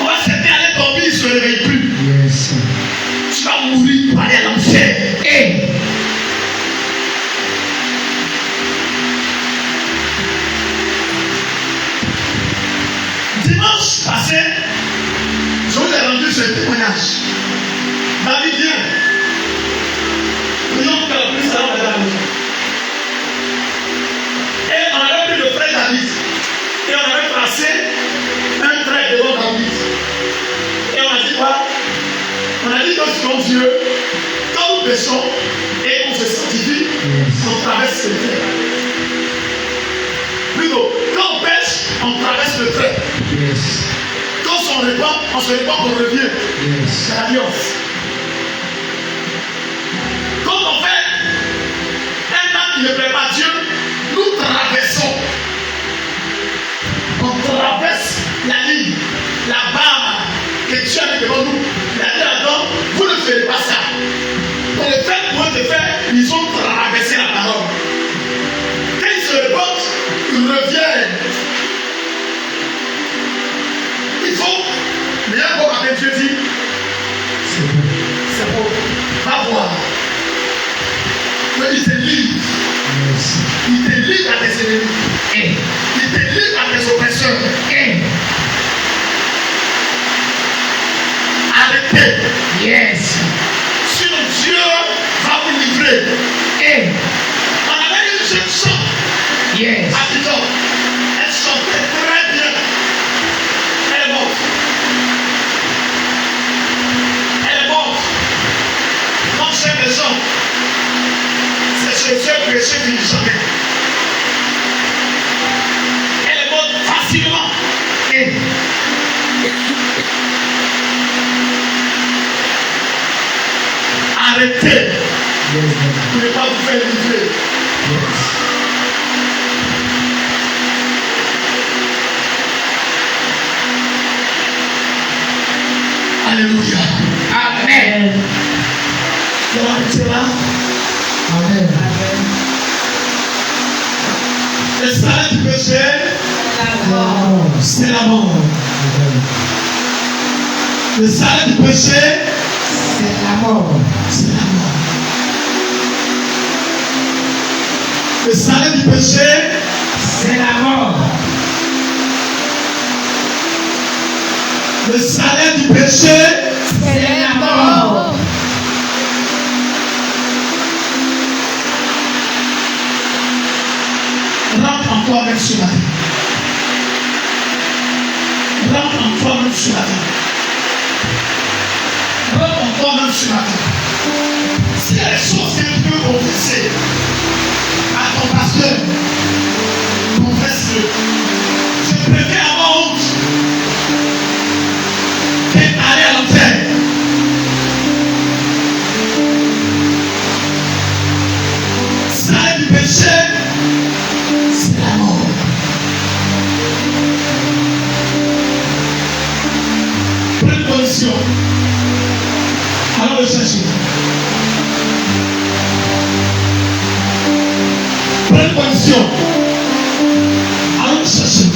Speaker 2: On va s'aider à aller dormir, il ne se réveille plus.
Speaker 1: Yes.
Speaker 2: Tu vas mourir pour aller à l'enfer. Hey. Dimanche passé, je vous ai rendu ce témoignage. David vient. Prions que la puissance de la maison. Et on avait pris le frère David. Et on avait tracé un trait devant David. Et on a dit quoi? On a dit que selon Dieu, quand nous péchons et on se sanctifie, on traverse le trait. Plutôt, quand on pêche, on traverse le trait.
Speaker 1: Yes.
Speaker 2: Quand on répand, on se répand, on revient.
Speaker 1: Yes.
Speaker 2: C'est l'alliance. Quand on fait un acte qui ne plaît pas à Dieu, nous traversons. On traverse la ligne, la barre que Dieu a mis devant nous. Il a dit là-dedans, vous ne ferez pas ça. Pour le fait pour eux de faire, ils ont traversé la parole. Quand ils se répandent, ils reviennent. Il faut, mais un bon matin, Dieu dit, c'est bon, va voir. Mais il te livre.
Speaker 1: Yes.
Speaker 2: Il te livre à tes ennemis. Il te livre à tes oppresseurs. Arrêtez.
Speaker 1: Yes.
Speaker 2: Sinon Dieu va vous livrer. On avait une jeune femme
Speaker 1: Yes.
Speaker 2: à Python. Elle chantait très bien. Elle est morte. Elle est morte. Comme c'est les gens. C'est chez Dieu prêché qui ne jamais. Elle est morte facilement. Arrêtez de ne pas vous faire livrer. Alléluia.
Speaker 1: Amen.
Speaker 2: On va arrêter là.
Speaker 1: Amen.
Speaker 2: Le salaire du péché, c'est la mort. Le salaire du péché,
Speaker 1: C'est la mort.
Speaker 2: c'est la mort. Le salaire du péché,
Speaker 1: C'est la mort.
Speaker 2: le salaire du péché,
Speaker 1: C'est la mort.
Speaker 2: rentre en toi-même ce matin. Rentre en toi-même ce matin. Rentre en toi-même ce matin. S'il y a des choses que tu peux confesser à ton pasteur, pleine condition. Allons chercher